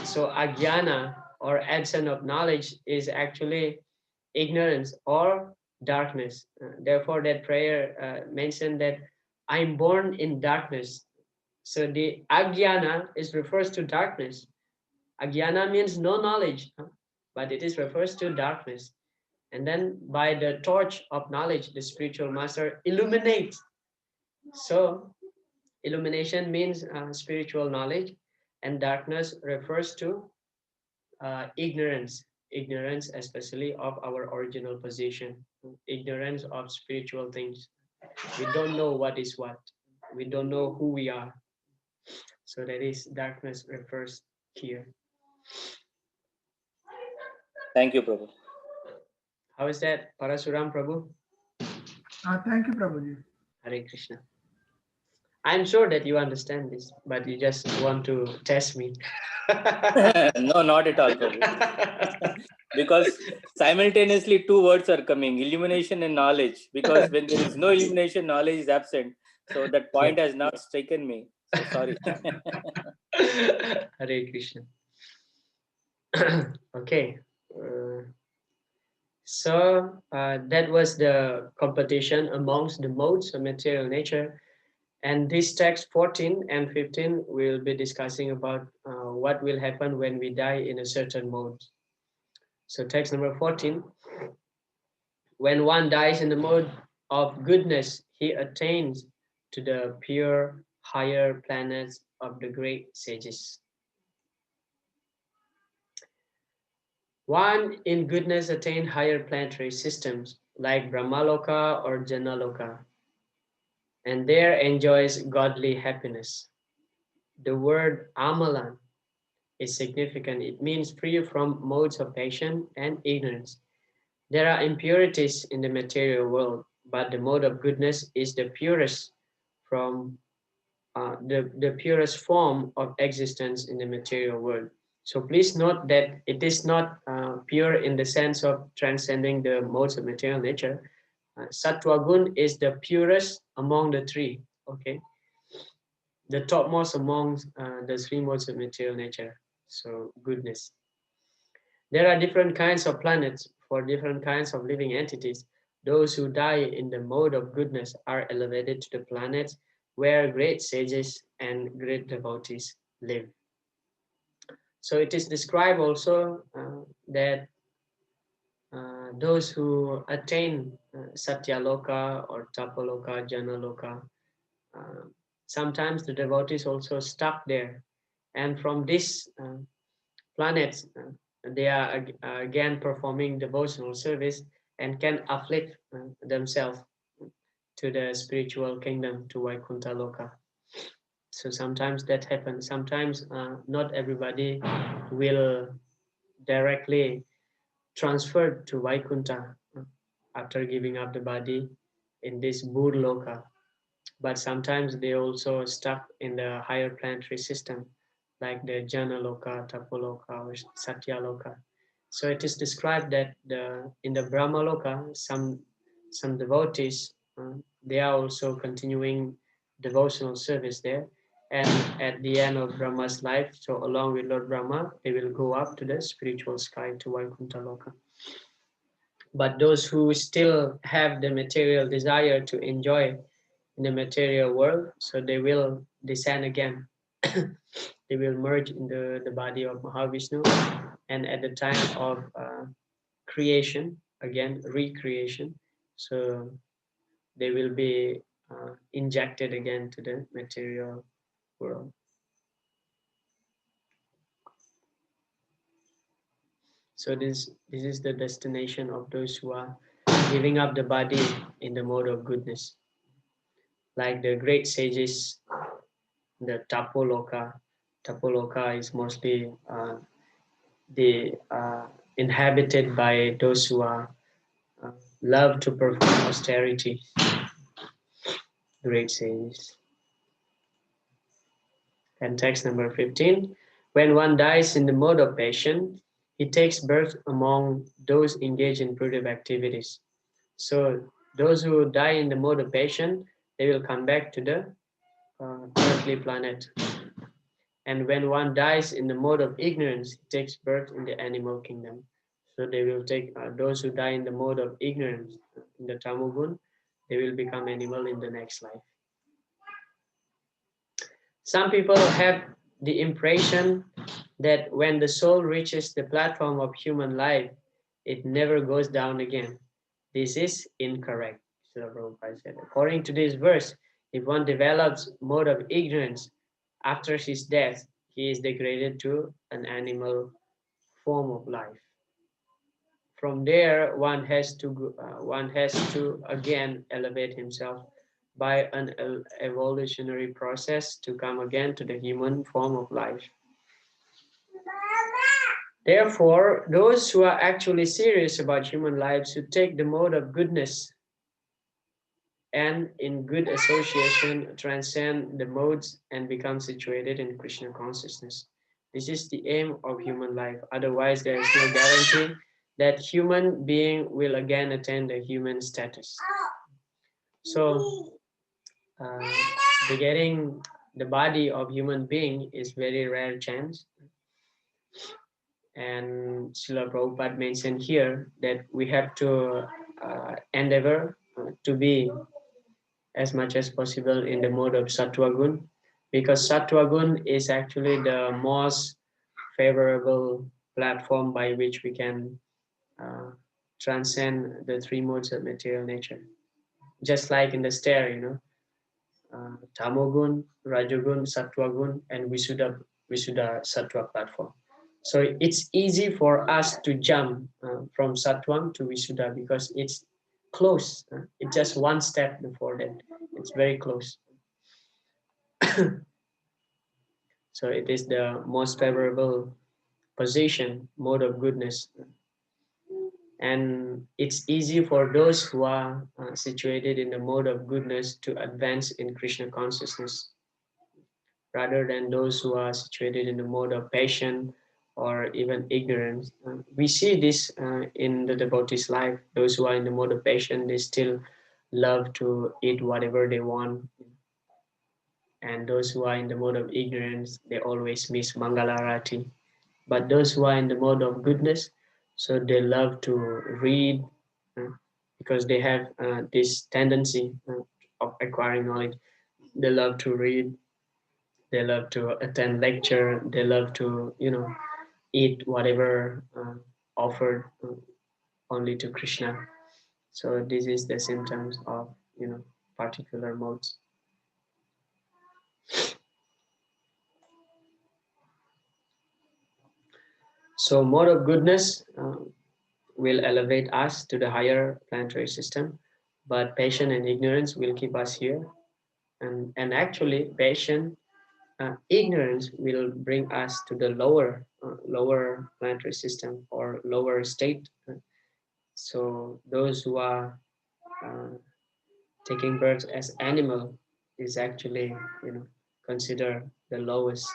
So Agyana, or absence of knowledge, is actually ignorance or darkness. Therefore, that prayer mentioned that I'm born in darkness. So the Agyana is refers to darkness. Agyana means no knowledge, but it is refers to darkness. And then by the torch of knowledge, the spiritual master illuminates. So illumination means spiritual knowledge, and darkness refers to ignorance especially of our original position, ignorance of spiritual things. We don't know what is what, we don't know who we are. So that is darkness refers here. Thank you, Prabhu. How is that, Parasuram Prabhu? Thank you, Prabhuji. Hare Krishna. I'm sure that you understand this, but you just want to test me. No, not at all, Prabhu. Because simultaneously two words are coming, illumination and knowledge. Because when there is no illumination, knowledge is absent. So that point has not stricken me. So sorry. Hare Krishna. Okay. So that was the competition amongst the modes of material nature. And this text 14 and 15 will be discussing about what will happen when we die in a certain mode. So text number 14, when one dies in the mode of goodness, he attains to the pure higher planets of the great sages. One in goodness attained higher planetary systems like Brahmaloka or Janaloka, and there enjoys godly happiness. The word Amalan is significant. It means free from modes of passion and ignorance. There are impurities in the material world, but the mode of goodness is the purest from the purest form of existence in the material world. So please note that it is not pure in the sense of transcending the modes of material nature. Sattva gun is the purest among the three. Okay, the topmost among the three modes of material nature. So goodness. There are different kinds of planets for different kinds of living entities. Those who die in the mode of goodness are elevated to the planets where great sages and great devotees live. So it is described also that those who attain Satyaloka or Tapaloka, Janaloka, sometimes the devotees also stuck there. And from this planets, they are again performing devotional service and can uplift themselves to the spiritual kingdom, to Vaikuntha Loka. So sometimes that happens. Sometimes not everybody will directly transfer to Vaikuntha after giving up the body in this Loka. But sometimes they also stuck in the higher planetary system, like the Jana Loka, Tapoloka, or Satya Loka. So it is described that in the Brahma Loka, some devotees they are also continuing devotional service there. And at the end of Brahma's life, so along with Lord Brahma, they will go up to the spiritual sky to Vaikuntha Loka. But those who still have the material desire to enjoy in the material world, so they will descend again. They will merge in the body of Mahavishnu, and at the time of creation, again recreation, so they will be injected again to the material world. So this is the destination of those who are giving up the body in the mode of goodness, like the great sages, the Tapoloka. Tapoloka is mostly inhabited by those who are uh, love to perform austerity, great sages. And text number 15. When one dies in the mode of passion, he takes birth among those engaged in productive activities. So those who die in the mode of passion, they will come back to the earthly planet. And when one dies in the mode of ignorance, he takes birth in the animal kingdom. So they will take those who die in the mode of ignorance in the tamogun, they will become animal in the next life. Some people have the impression that when the soul reaches the platform of human life, it never goes down again. This is incorrect. Srila Prabhupada said. According to this verse, if one develops mode of ignorance after his death, he is degraded to an animal form of life. From there, one has to again elevate himself by an evolutionary process to come again to the human form of life. Therefore, those who are actually serious about human life should take the mode of goodness and in good association transcend the modes and become situated in Krishna consciousness. This is the aim of human life. Otherwise, there is no guarantee that human being will again attain the human status. So, getting the body of human being is very rare chance. And Srila Prabhupada mentioned here that we have to endeavor to be as much as possible in the mode of Sattva Gun, because Sattva Gun is actually the most favorable platform by which we can transcend the three modes of material nature. Just like in the stair, Tamogun, Rajogun, Sattvagun, and Visuddha Sattva platform. So it's easy for us to jump from Sattvam to Visuddha because it's close. It's just one step before that. It's very close. So it is the most favorable position, mode of goodness. And it's easy for those who are situated in the mode of goodness to advance in Krishna consciousness, rather than those who are situated in the mode of passion or even ignorance. We see this in the devotee's life. Those who are in the mode of passion, they still love to eat whatever they want. And those who are in the mode of ignorance, they always miss Mangalarati. But those who are in the mode of goodness, So they love to read because they have this tendency of acquiring knowledge. They love to read, they love to attend lecture, they love to, eat whatever offered only to Krishna. So this is the symptoms of, particular modes. So mode of goodness will elevate us to the higher planetary system, but passion and ignorance will keep us here. And actually, passion, ignorance will bring us to the lower planetary system or lower state. So those who are taking birth as animal is actually, considered the lowest.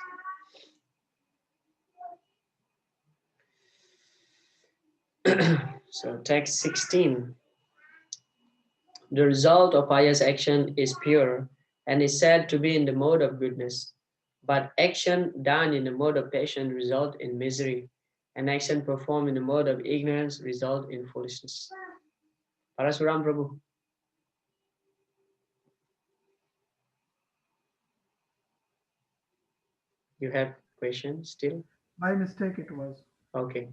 So text 16. The result of pious action is pure and is said to be in the mode of goodness. But action done in the mode of passion result in misery, and action performed in the mode of ignorance result in foolishness. Parasuram Prabhu. You have questions still? By mistake it was. Okay.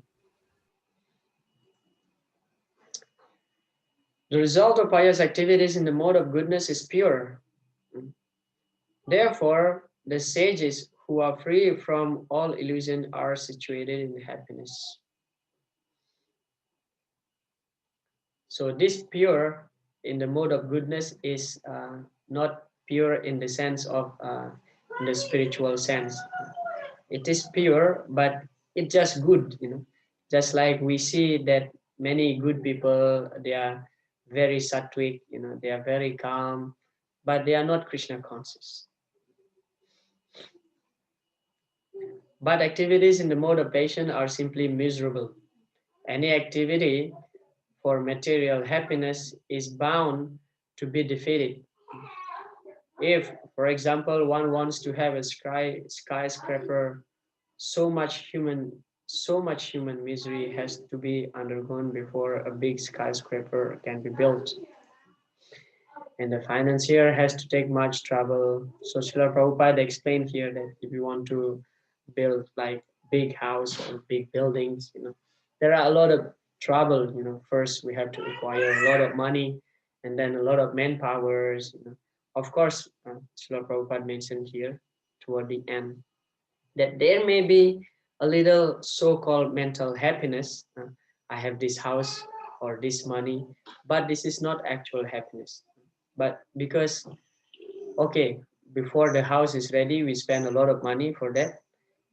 The result of pious activities in the mode of goodness is pure. Therefore, the sages who are free from all illusion are situated in happiness. So this pure in the mode of goodness is not pure in the sense of in the spiritual sense. It is pure, but it's just good, Just like we see that many good people, they are very sattvic, they are very calm, but they are not Krishna conscious. But activities in the mode of passion are simply miserable. Any activity for material happiness is bound to be defeated. If, for example, one wants to have a skyscraper, so much human misery has to be undergone before a big skyscraper can be built. And the financier has to take much trouble. So Srila Prabhupada explained here that if you want to build like big house or big buildings, there are a lot of trouble. First we have to acquire a lot of money, and then a lot of manpowers. Of course, Srila Prabhupada mentioned here toward the end that there may be a little so-called mental happiness. I have this house or this money, but this is not actual happiness. But because, okay, before the house is ready, we spend a lot of money for that.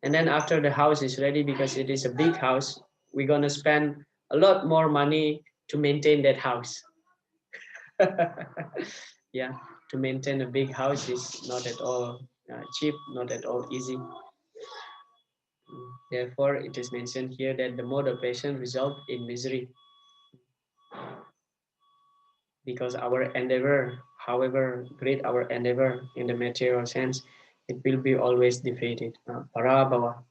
And then after the house is ready, because it is a big house, we're going to spend a lot more money to maintain that house. Yeah, to maintain a big house is not at all cheap, not at all easy. Therefore, it is mentioned here that the mode of passion result in misery, because our endeavor, however great our endeavor in the material sense, it will be always defeated. Parabhava,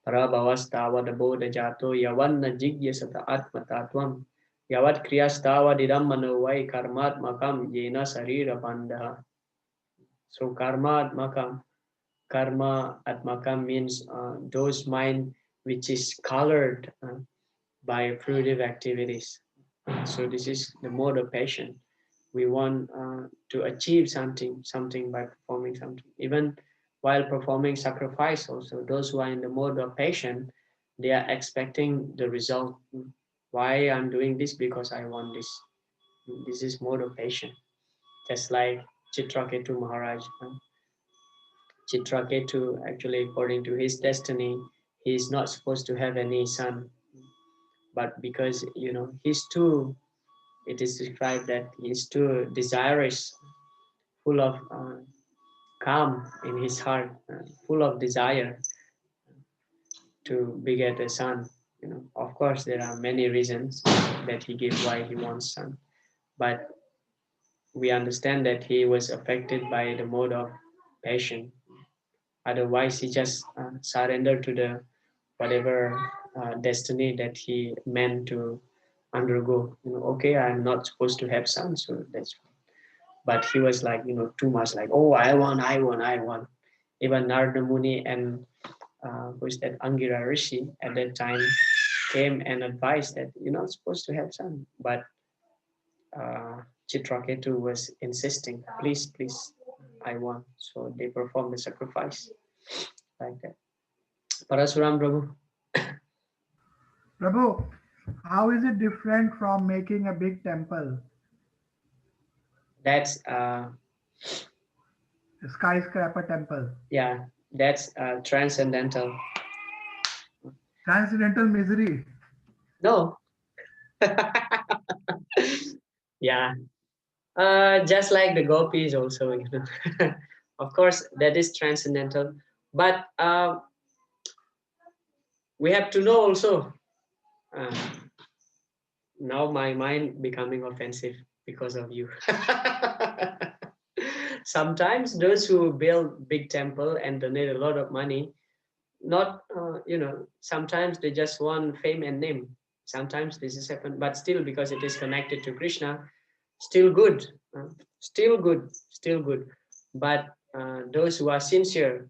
parabhavastava bodha jato yavanna jigyasata atmatatvam yavat kriyastava dirammano vai karmatmakam yena sarira bandha. So karma atmakam means those mind which is colored by fruitive activities. So this is the mode of passion. We want to achieve something by performing something. Even while performing sacrifice also, those who are in the mode of passion, they are expecting the result. Why I'm doing this? Because I want this. This is mode of passion. Just like Chitraketu Maharaj. Chitraketu, actually, according to his destiny, he is not supposed to have any son. But because, he's too, it is described that he's too desirous, full of calm in his heart, full of desire to beget a son. Of course, there are many reasons that he gave why he wants son, but we understand that he was affected by the mode of passion. Otherwise, he just surrendered to the whatever destiny that he meant to undergo. Okay, I'm not supposed to have sons, so that's fine. But he was like, too much like, oh, I want. Even Narada Muni and who is that, Angira Rishi at that time came and advised that you're not supposed to have son. But Chitraketu was insisting, please, I want. So they performed the sacrifice like that. Parasuram Prabhu. Prabhu, how is it different from making a big temple, That's a skyscraper temple? yeah, that's transcendental. Transcendental misery. No. Yeah. Just like the gopis also, of course that is transcendental, but we have to know also. Now my mind becoming offensive because of you. Sometimes those who build big temple and donate a lot of money, not sometimes they just want fame and name. Sometimes this is happen, but still because it is connected to Krishna, still good, still good. But those who are sincere,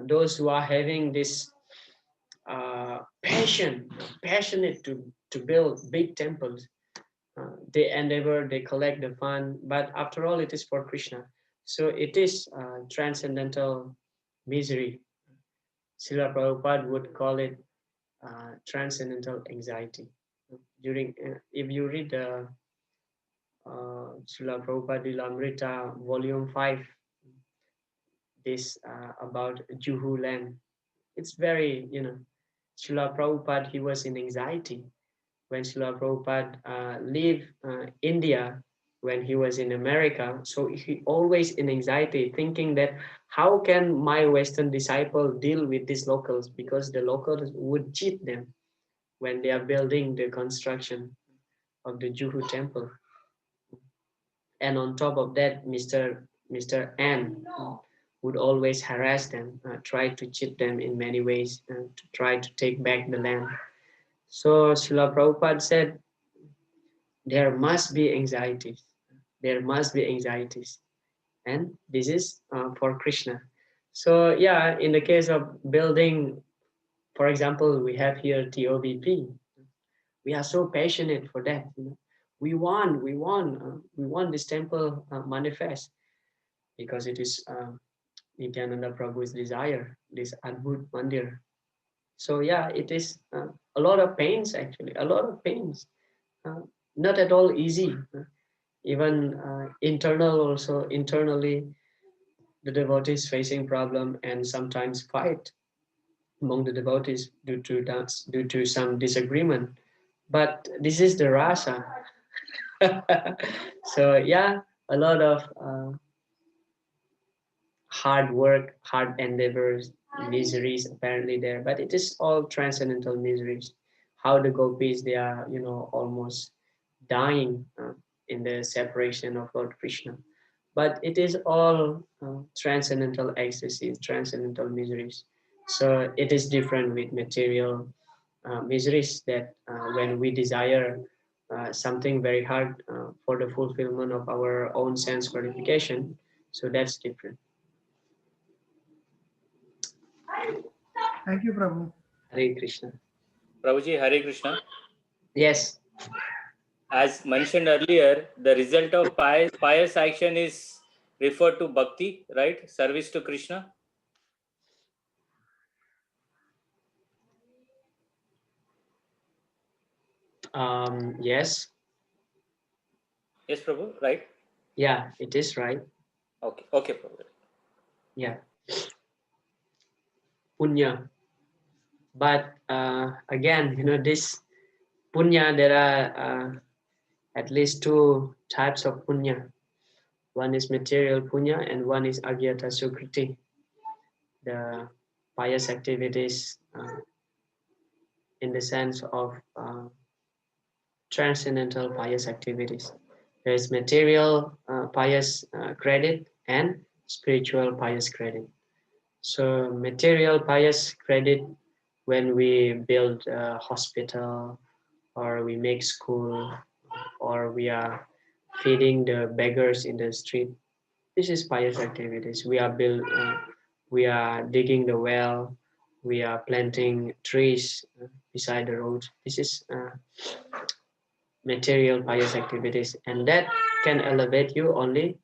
those who are having this passionate to build big temples, they endeavor, they collect the fund, but after all it is for Krishna. So it is transcendental misery. Srila Prabhupada would call it transcendental anxiety. During, if you read the Srila Prabhupada Lilamrita, Volume 5, this about Juhu land, it's very, Srila Prabhupada, he was in anxiety when Srila Prabhupada leave India, when he was in America. So he always in anxiety, thinking that how can my Western disciple deal with these locals, because the locals would cheat them when they are building the construction of the Juhu temple. And on top of that, Mr. N would always harass them, try to cheat them in many ways, to try to take back the land. So Srila Prabhupada said, there must be anxieties. There must be anxieties. And this is for Krishna. So yeah, in the case of building, for example, we have here TOBP. We are so passionate for that. We want this temple manifest, because it is Nityananda Prabhu's desire, this Adbhut Mandir. So yeah, it is a lot of pains, actually, a lot of pains. Uh, Not at all easy. Even internally, the devotees facing problem and sometimes fight among the devotees due to some disagreement. But this is the rasa. So yeah, a lot of hard work, hard endeavors, miseries apparently there, but it is all transcendental miseries. How the gopis, they are, almost dying in the separation of Lord Krishna. But it is all transcendental ecstasy, transcendental miseries. So it is different with material miseries, that when we desire something very hard for the fulfillment of our own sense gratification, so that's different. Thank you, Prabhu. Hare Krishna. Prabhuji, Hare Krishna. Yes. As mentioned earlier, the result of pious action is referred to bhakti, right? Service to Krishna. Yes. Yes, Prabhu, right? Yeah, it is right. Okay, Prabhu. Yeah. Punya. But again, this punya, there are at least two types of punya. One is material punya and one is agyata sukriti, the pious activities in the sense of transcendental pious activities. There is material pious credit and spiritual pious credit. So material pious credit when we build a hospital, or we make school, or we are feeding the beggars in the street. This is pious activities. We are digging the well, we are planting trees beside the road. This is material pious activities, and that can elevate you only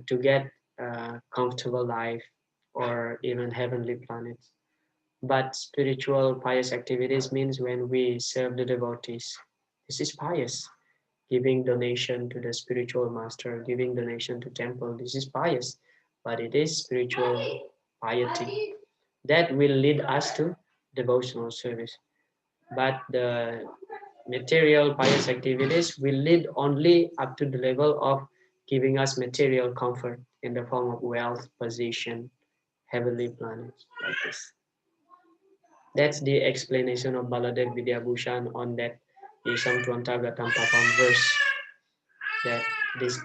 to get a comfortable life or even heavenly planets. But spiritual pious activities means when we serve the devotees. This is pious. Giving donation to the spiritual master, giving donation to temple. This is pious, but it is spiritual piety that will lead us to devotional service. But the material pious activities will lead only up to the level of giving us material comfort in the form of wealth, position, heavenly planets, like this. That's the explanation of Baladev Vidyabhushan on that Yesam Tuantagatam Papam verse, that this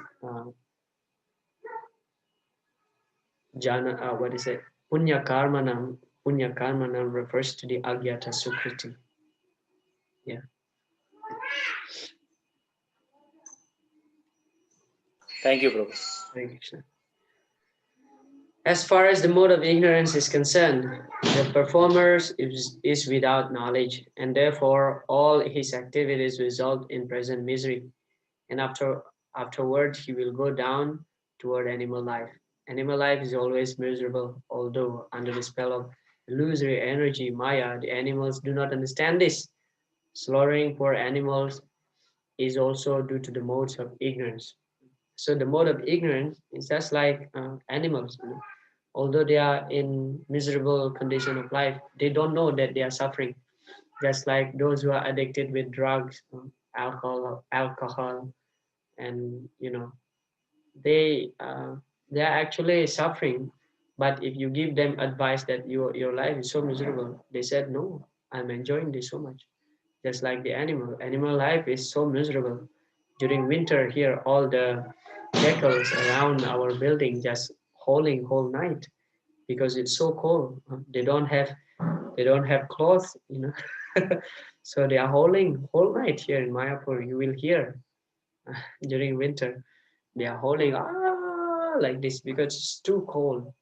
what is it? Punya Karmanam refers to the Agyata Sukriti. Yeah. Thank you, Prabhu. Hare Krishna. As far as the mode of ignorance is concerned, the performer is without knowledge, and therefore all his activities result in present misery. And afterward, he will go down toward animal life. Animal life is always miserable, although under the spell of illusory energy, Maya, the animals do not understand this. Slaughtering poor animals is also due to the modes of ignorance. So the mode of ignorance is just like animals. You know? Although they are in miserable condition of life, they don't know that they are suffering. Just like those who are addicted with drugs, alcohol, and they are actually suffering. But if you give them advice that your life is so miserable, they said, no, I'm enjoying this so much. Just like the animal life is so miserable. During winter here, all the jackals around our building just howling whole night because it's so cold. They don't have clothes, so they are howling whole night here in Mayapur. You will hear during winter they are howling like this because it's too cold.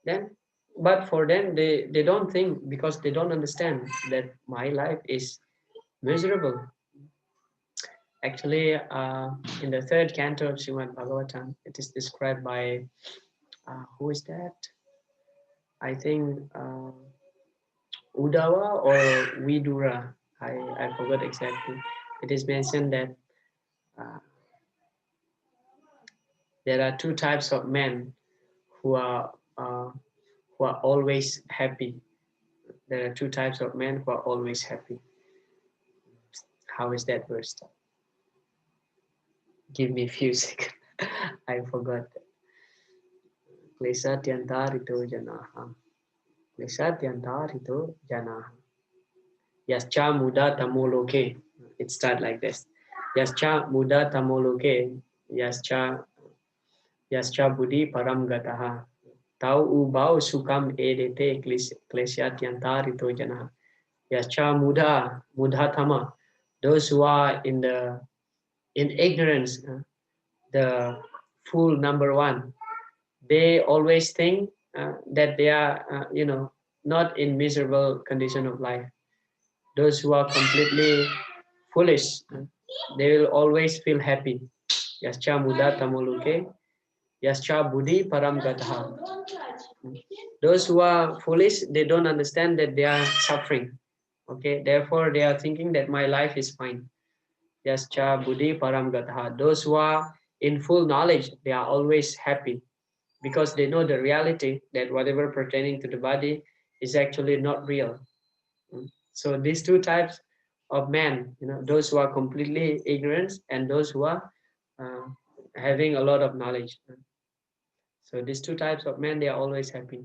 Then, but for them, they don't think, because they don't understand that my life is miserable. Actually, in the third canto of Srimad Bhagavatam, it is described by who is that? I think Uddhava or Vidura. I forgot exactly. It is mentioned that uh, there are two types of men who are uh, who are always happy. There are two types of men who are always happy. How is that verse? Give me a few seconds. I forgot. Klesatyantarito janaha. Klesatyantarito janaha. Yascha muda tamoloke. It starts like this. Yascha muda tamoloke. Yascha buddhi param gataha. Tau ubau sukam edete klesatyantarito janaha. Yascha mudhatama. Those who are in ignorance, the fool number one, they always think that they are, not in miserable condition of life. Those who are completely foolish, they will always feel happy. Yascha muda tamoluke, yascha buddhi param gatha. Those who are foolish, they don't understand that they are suffering. Okay, therefore they are thinking that my life is fine. Yascha buddhi param gatha. Those who are in full knowledge, they are always happy because they know the reality that whatever pertaining to the body is actually not real. So these two types of men, those who are completely ignorant and those who are uh, having a lot of knowledge. So these two types of men, they are always happy.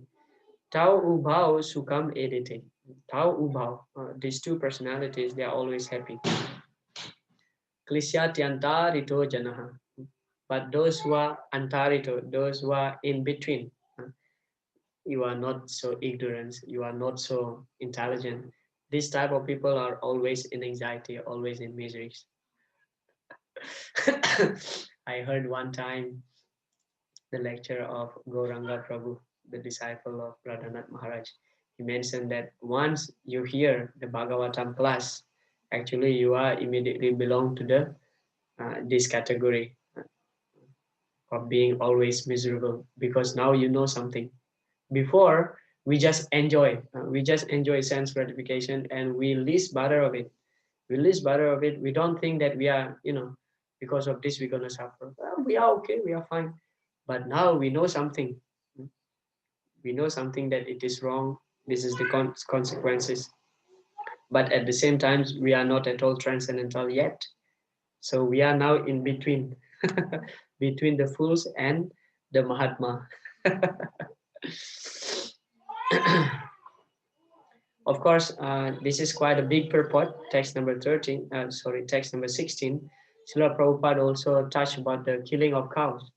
Tau Ubhao Sukam Edite. Tau Ubhao, these two personalities, they are always happy. Klishyatyanta Janaha. But those who are antarito, those who are in between, you are not so ignorant, you are not so intelligent. This type of people are always in anxiety, always in miseries. I heard one time the lecture of Gauranga Prabhu, the disciple of Radhanath Maharaj. He mentioned that once you hear the Bhagavatam class, actually you are immediately belong to the this category of being always miserable, because now you know something. Before we just enjoy sense gratification, and we least bother of it. We least bother of it. We don't think that we are, because of this we're gonna suffer. Well, we are okay, we are fine. But now we know something. We know something that it is wrong. This is the consequences. But at the same time, we are not at all transcendental yet. So we are now in between, between the fools and the Mahatma. Of course, this is quite a big purport. Text number 16. Srila Prabhupada also touched about the killing of cows.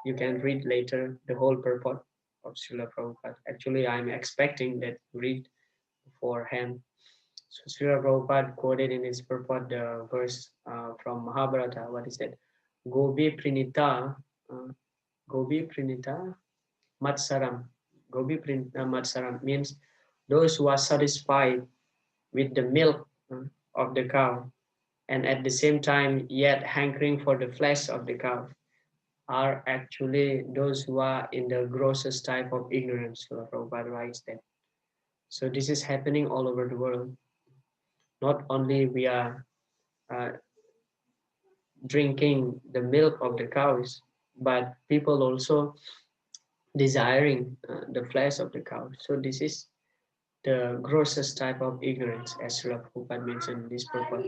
You can read later the whole purport of Srila Prabhupada. Actually, I'm expecting that you read beforehand. So Srila Prabhupada quoted in his purport the verse from Mahabharata. What is it? Gobi Prinita, Gobi Prinita Matsaram. Gobi Prinita Matsaram means those who are satisfied with the milk of the cow, and at the same time yet hankering for the flesh of the cow, are actually those who are in the grossest type of ignorance. So Prabhupada writes that. So this is happening all over the world. Not only we are uh, drinking the milk of the cows, but people also desiring the flesh of the cow. So this is the grossest type of ignorance, as Srila Prabhupada mentioned in this purport.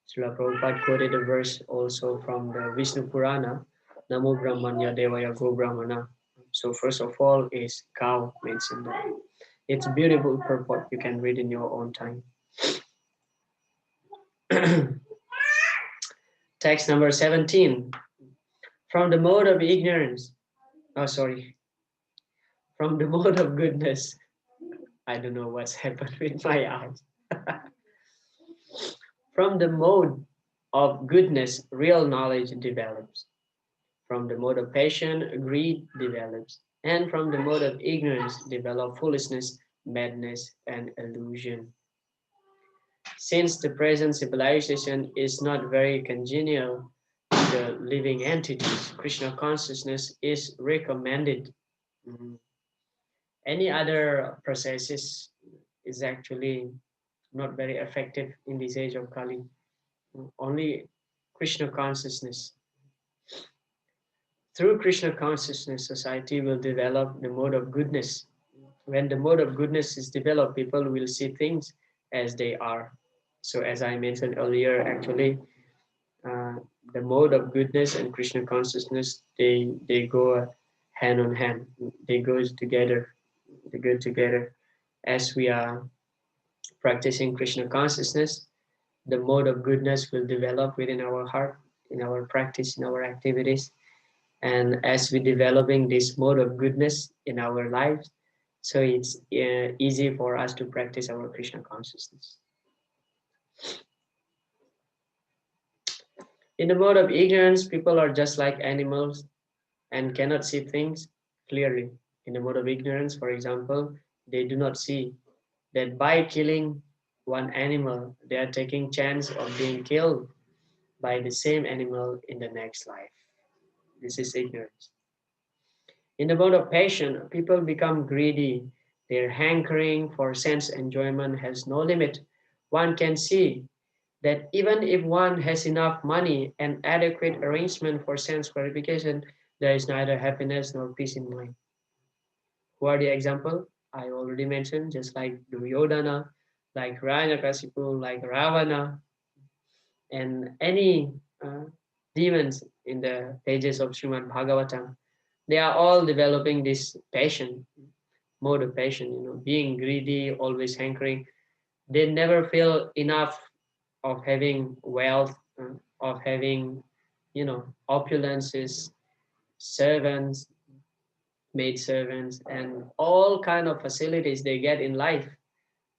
Srila Prabhupada quoted a verse also from the Vishnu Purana, Namo Brahmanya Devaya Go Brahmana. So first of all is cow mentioned there. It's a beautiful purport. You can read in your own time. Text number 17. From the mode of ignorance, from the mode of goodness. I don't know what's happened with my eyes. From the mode of goodness, real knowledge develops. From the mode of passion, greed develops. And from the mode of ignorance, develop foolishness, madness, and illusion. Since the present civilization is not very congenial to the living entities, Krishna consciousness is recommended. Any other processes is actually not very effective in this age of Kali. Only Krishna consciousness. Through Krishna consciousness, society will develop the mode of goodness. When the mode of goodness is developed, people will see things as they are. So as I mentioned earlier, actually, the mode of goodness and Krishna consciousness, they go hand on hand. They go together. They go together. As we are practicing Krishna consciousness, the mode of goodness will develop within our heart, in our practice, in our activities. And as we're developing this mode of goodness in our lives, so it's easy for us to practice our Krishna consciousness. In the mode of ignorance, people are just like animals and cannot see things clearly. In the mode of ignorance, for example, they do not see that by killing one animal, they are taking chance of being killed by the same animal in the next life. This is ignorance. In the mode of passion, people become greedy. Their hankering for sense enjoyment has no limit. One can see that even if one has enough money and adequate arrangement for sense gratification, there is neither happiness nor peace in mind. Who are the example? I already mentioned, just like Duryodhana, like Hiranyakasipu, like Ravana, and any demons in the pages of Srimad Bhagavatam. They are all developing this passion, mode of passion, being greedy, always hankering. They never feel enough of having wealth, of having, opulences, servants, maid servants, and all kind of facilities they get in life,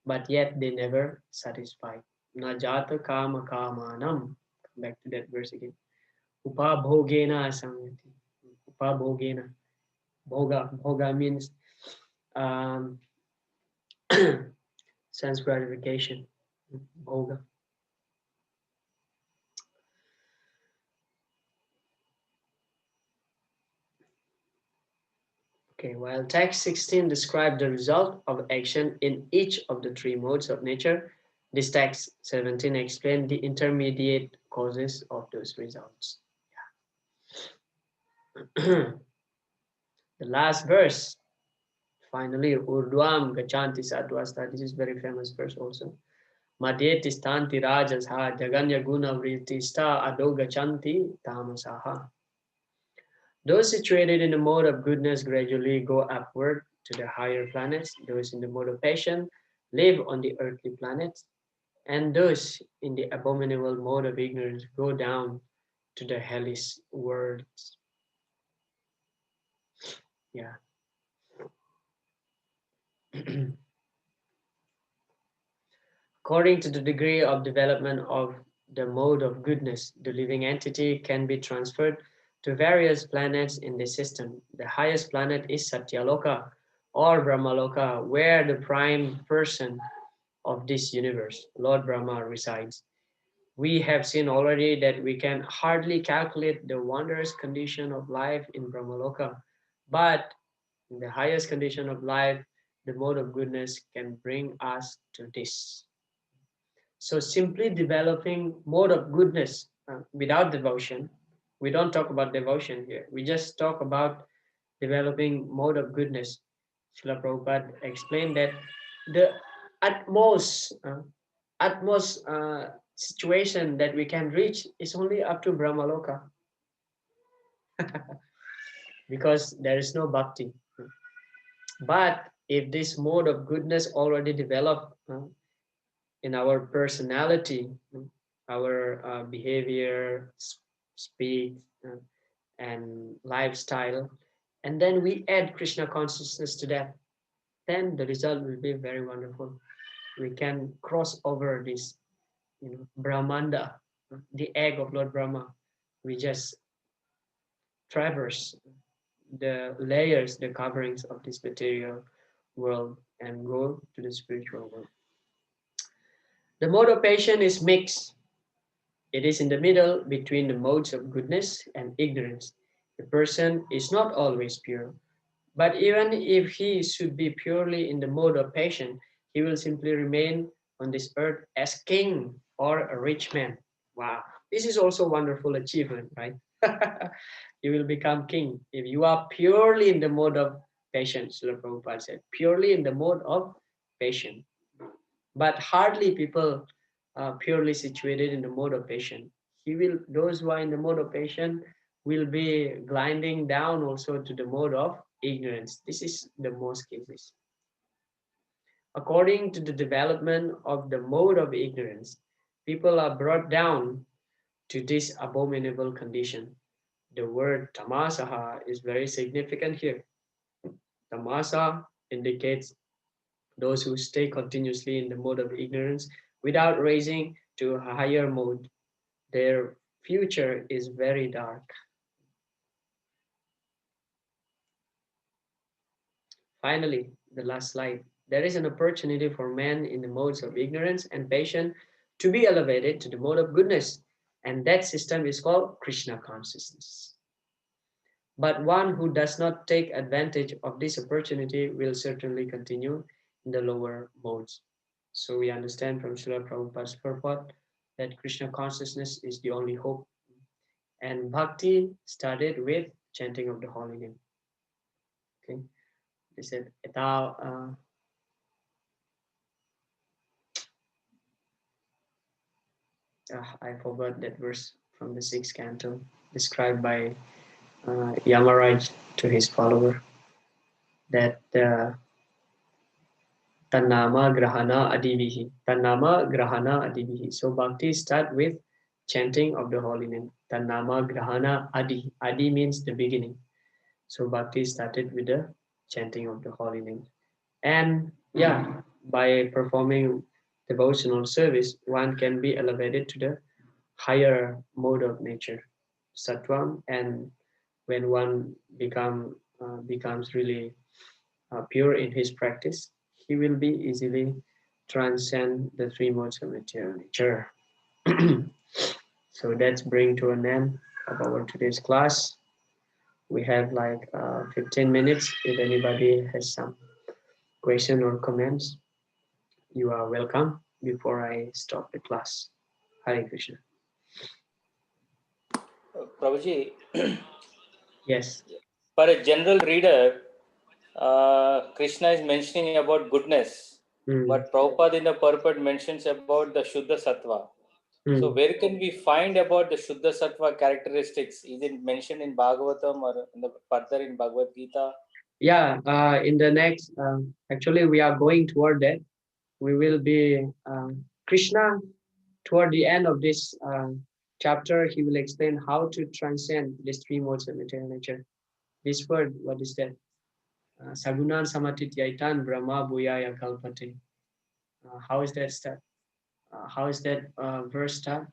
but yet they never satisfied. Najata kama kamanam. Come back to that verse again. Upabhogena samyati. Upabhogena. Bhoga. Bhoga means um, sense gratification. Bhoga. Okay, while text 16 describes the result of action in each of the three modes of nature, this text 17 explains the intermediate causes of those results. Yeah. The last verse, finally, Urdhvam Gachanti Sadvasta. This is very famous verse also. Madhyeti stanti rajasha jaganya guna vritista ado gachanti tamasaha. Those situated in the mode of goodness gradually go upward to the higher planets. Those in the mode of passion live on the earthly planets. And those in the abominable mode of ignorance go down to the hellish worlds. Yeah. According to the degree of development of the mode of goodness, the living entity can be transferred to various planets in the system. The highest planet is Satyaloka or Brahmaloka, where the prime person of this universe, Lord Brahma, resides. We have seen already that we can hardly calculate the wondrous condition of life in Brahmaloka, but in the highest condition of life, the mode of goodness can bring us to this. So simply developing mode of goodness without devotion, we don't talk about devotion here. We just talk about developing mode of goodness. Srila Prabhupada explained that the utmost, situation that we can reach is only up to Brahmaloka because there is no bhakti. But if this mode of goodness already developed in our personality, our behavior, speech, and lifestyle, and then we add Krishna consciousness to that, then the result will be very wonderful. We can cross over this, Brahmanda, the egg of Lord Brahma. We just traverse the layers, the coverings of this material world and go to the spiritual world. The mode of passion is mixed. It is in the middle between the modes of goodness and ignorance. The person is not always pure, but even if he should be purely in the mode of passion, he will simply remain on this earth as king or a rich man. Wow, this is also a wonderful achievement, right? You will become king if you are purely in the mode of passion. Srila Prabhupada said, purely in the mode of passion. But hardly people are purely situated in the mode of passion. Those who are in the mode of passion will be gliding down also to the mode of ignorance. This is the most cases. According to the development of the mode of ignorance, people are brought down to this abominable condition. The word tamasaha is very significant here. Tamasa indicates those who stay continuously in the mode of ignorance without raising to a higher mode. Their future is very dark. Finally, the last slide. There is an opportunity for men in the modes of ignorance and passion to be elevated to the mode of goodness, and that system is called Krishna consciousness. But one who does not take advantage of this opportunity will certainly continue in the lower modes. So we understand from Srila Prabhupada's purport that Krishna consciousness is the only hope. And bhakti started with chanting of the holy name. Okay, they said, I forgot that verse from the 6th canto, described by Yamaraj to his follower, that Tannama Grahana Adivihi. Tannama Grahana Adivihi. So bhakti start with chanting of the holy name. Tannama Grahana Adi. Adi means the beginning. So bhakti started with the chanting of the holy name. And yeah, by performing devotional service, one can be elevated to the higher mode of nature, sattvam. And when one becomes really pure in his practice, he will be easily transcend the three modes of material nature. So that's bring to an end of our today's class. We have like 15 minutes. If anybody has some question or comments, you are welcome before I stop the class. Hare Krishna. Prabhuji, Yes. for a general reader, Krishna is mentioning about goodness, but Prabhupada in the purport mentions about the Shuddha Sattva. So where can we find about the Shuddha Sattva characteristics? Is it mentioned in Bhagavatam or in the further in Bhagavad Gita? Yeah, in the next, actually we are going toward that. We will be, Krishna, toward the end of this chapter, he will explain how to transcend these three modes of material nature. This word, what is that? Sagunan samatityaitan brahma bhuyaya kalpate. How is that start? How is that verse start?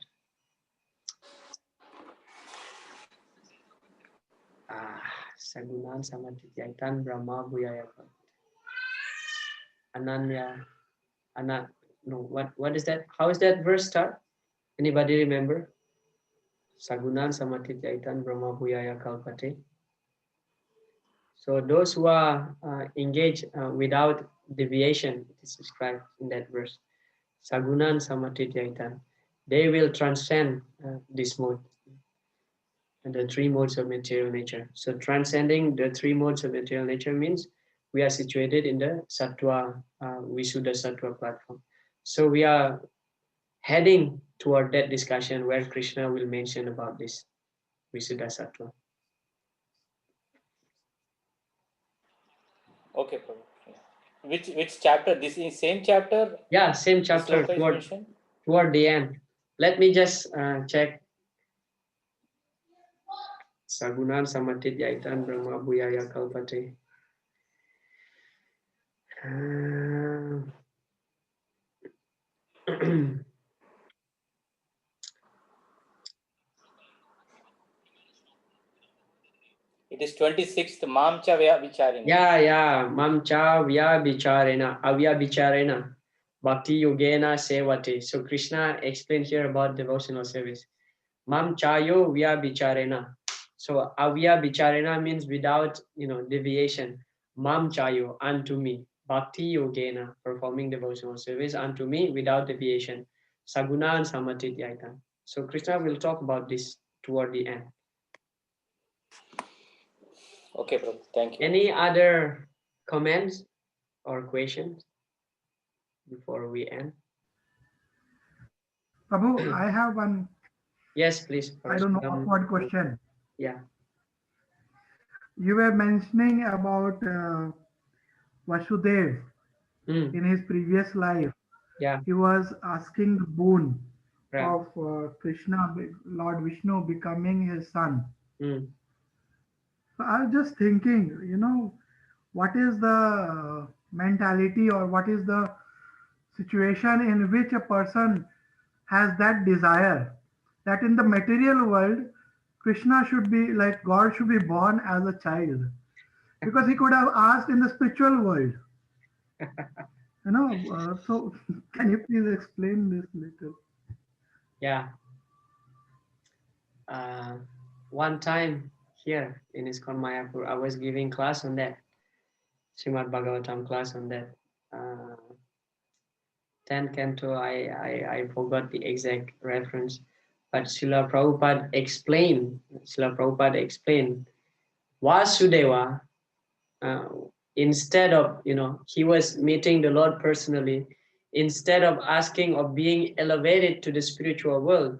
Sagunan samatityaitan brahma bhuyaya kalpate. Ananya, no, what is that? How is that verse start? Anybody remember? Sagunan samatityaitan brahma bhuyaya kalpate. So those who are engaged without deviation, it is described in that verse. Sagunan samatityaitan. They will transcend this mode, the three modes of material nature. So transcending the three modes of material nature means we are situated in the sattva, Visuddha sattva platform. So we are heading toward that discussion where Krishna will mention about this Visuddha sattva. Okay, Prabhu. Yeah. Which chapter? This is same chapter? Yeah, same This chapter sloka is mentioned? toward the end. Let me just check. Sagunan samatityaitan brahma bhuyaya kalpate. It is 26th Mamcha Vya Vicharina. Yeah. Mamcha vya bicharena, avya bicharena, bhakti yogena sevate. So Krishna explained here about devotional service. Mamchayo vya bicharena. So avya bicharena means without, deviation. Mamchayo, unto me. Bhakti yogena, performing devotional service unto me without deviation. Sagunan samatityaitan. So Krishna will talk about this toward the end. Okay, Prabhu. Thank you. Any other comments or questions before we end? Prabhu, I have one, Yes, please. I don't know Parasuram. what question. Yeah. You were mentioning about Vasudev Mm, in his previous life. yeah. He was asking the boon Right. of Krishna, Lord Vishnu becoming his son. Mm, So I was just thinking, what is the mentality or what is the situation in which a person has that desire that in the material world, Krishna should be like God should be born as a child because he could have asked in the spiritual world. So can you please explain this little? yeah. One time here in ISKCON Mayapur, I was giving class on that, Srimad Bhagavatam class on that. 10th canto, I forgot the exact reference, but Srila Prabhupada explained Vasudeva, uh, instead of, he was meeting the Lord personally, instead of asking or being elevated to the spiritual world,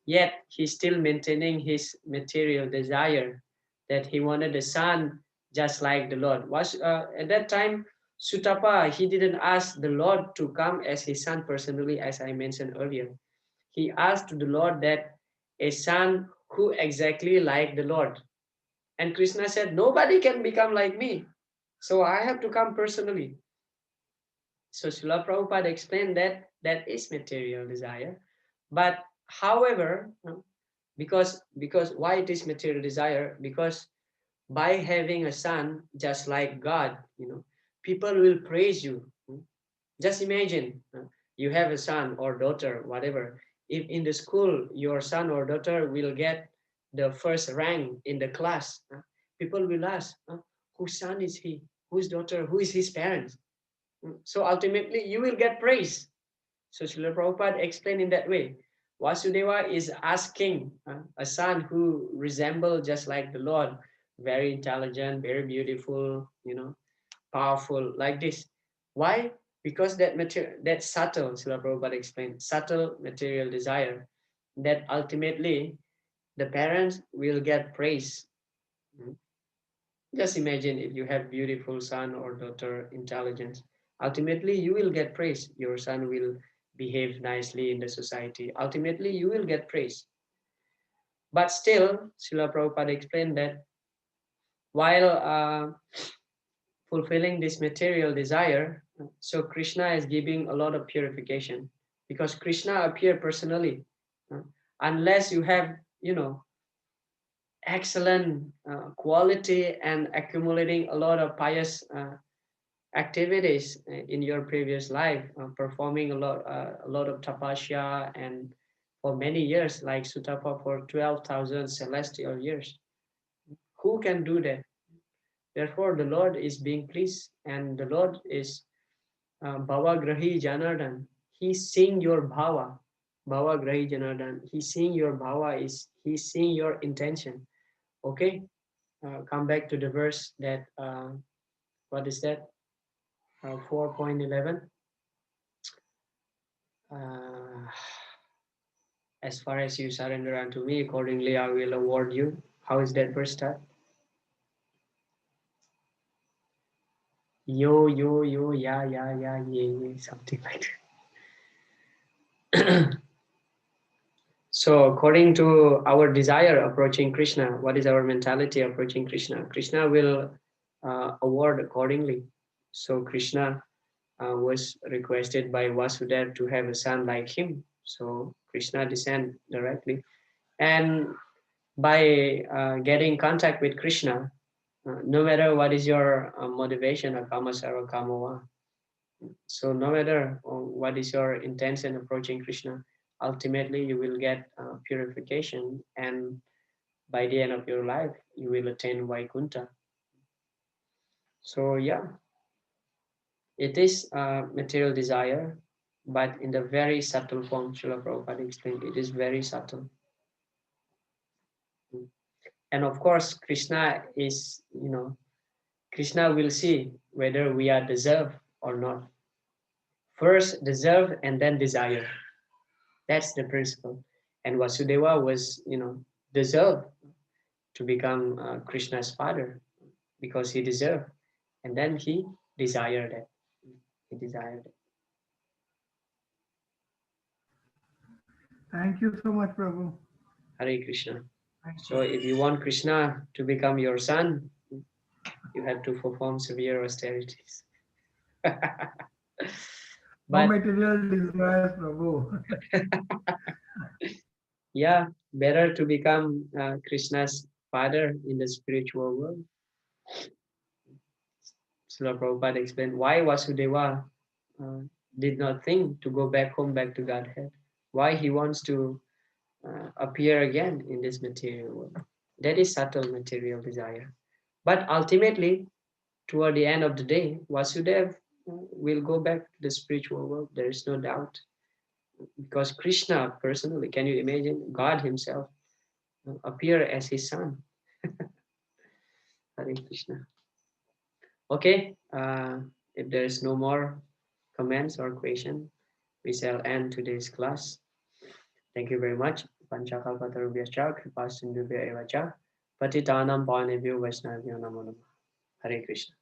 yet he's still maintaining his material desire that he wanted a son just like the Lord. Was at that time, Sutapa, he didn't ask the Lord to come as his son personally, as I mentioned earlier. He asked to the Lord that a son who exactly like the Lord. And Krishna said, nobody can become like me. So I have to come personally. So Srila Prabhupada explained that that is material desire. But however, because why it is material desire? Because by having a son just like God, people will praise you. Just imagine, you have a son or daughter, whatever. If in the school your son or daughter will get the first rank in the class, people will ask, whose son is he? Whose daughter? Who is his parents? So ultimately you will get praise. So Srila Prabhupada explained in that way. Vasudeva is asking a son who resembles just like the Lord, very intelligent, very beautiful, powerful, like this. Why? Because that subtle, Srila Prabhupada explained, subtle material desire, that ultimately the parents will get praise. Just imagine if you have beautiful son or daughter, intelligence. Ultimately, you will get praise. Your son will behave nicely in the society. Ultimately, you will get praise. But still, Srila Prabhupada explained that while fulfilling this material desire, so Krishna is giving a lot of purification, because Krishna appeared personally. Unless you have, excellent quality and accumulating a lot of pious activities in your previous life, performing a lot of tapasya, and for many years, like Sutapa for 12,000 celestial years. Who can do that? Therefore, the Lord is being pleased, and the Lord is Bhava Grahi Janardan. He's seeing your bhava. Bhava Grahi Janardan. He's seeing your bhava, he's seeing your intention. Okay? Come back to the verse that, what is that? 4.11. As far as you surrender unto me, accordingly I will award you. How is that verse start? Yo, yo, yo, ya, ye, something like that. So according to our desire approaching Krishna, what is our mentality approaching Krishna? Krishna will award accordingly. So Krishna was requested by Vasudeva to have a son like him. So Krishna descend directly. And by getting contact with Krishna, no matter what is your motivation, akamasara kamava, so no matter what is your intention approaching Krishna, ultimately you will get purification, and by the end of your life, you will attain Vaikuntha. So yeah, it is material desire, but in the very subtle form. Srila Prabhupada explained, it is very subtle. And of course, Krishna is, Krishna will see whether we are deserved or not. First deserve and then desire. That's the principle. And Vasudeva was, deserved to become Krishna's father, because he deserved. And then he desired it. He desired it. Thank you so much, Prabhu. Hare Krishna. Thank So if you want Krishna to become your son, you have to perform severe austerities. No But material desires, Prabhu. yeah, better to become Krishna's father in the spiritual world. Srila Prabhupada explained why Vasudeva uh, did not think to go back home, back to Godhead. Why he wants to appear again in this material world. That is subtle material desire. But ultimately, toward the end of the day, Vasudeva will go back to the spiritual world. There is no doubt. Because Krishna personally, can you imagine God himself appear as his son? Hare Krishna. Okay, if there is no more comments or question, we shall end today's class. Thank you very much. Panchakalpatarubhyascha kripasindubhya evacha patitanam pavanebhyo vaishnavyo namo namah. Hare Krishna.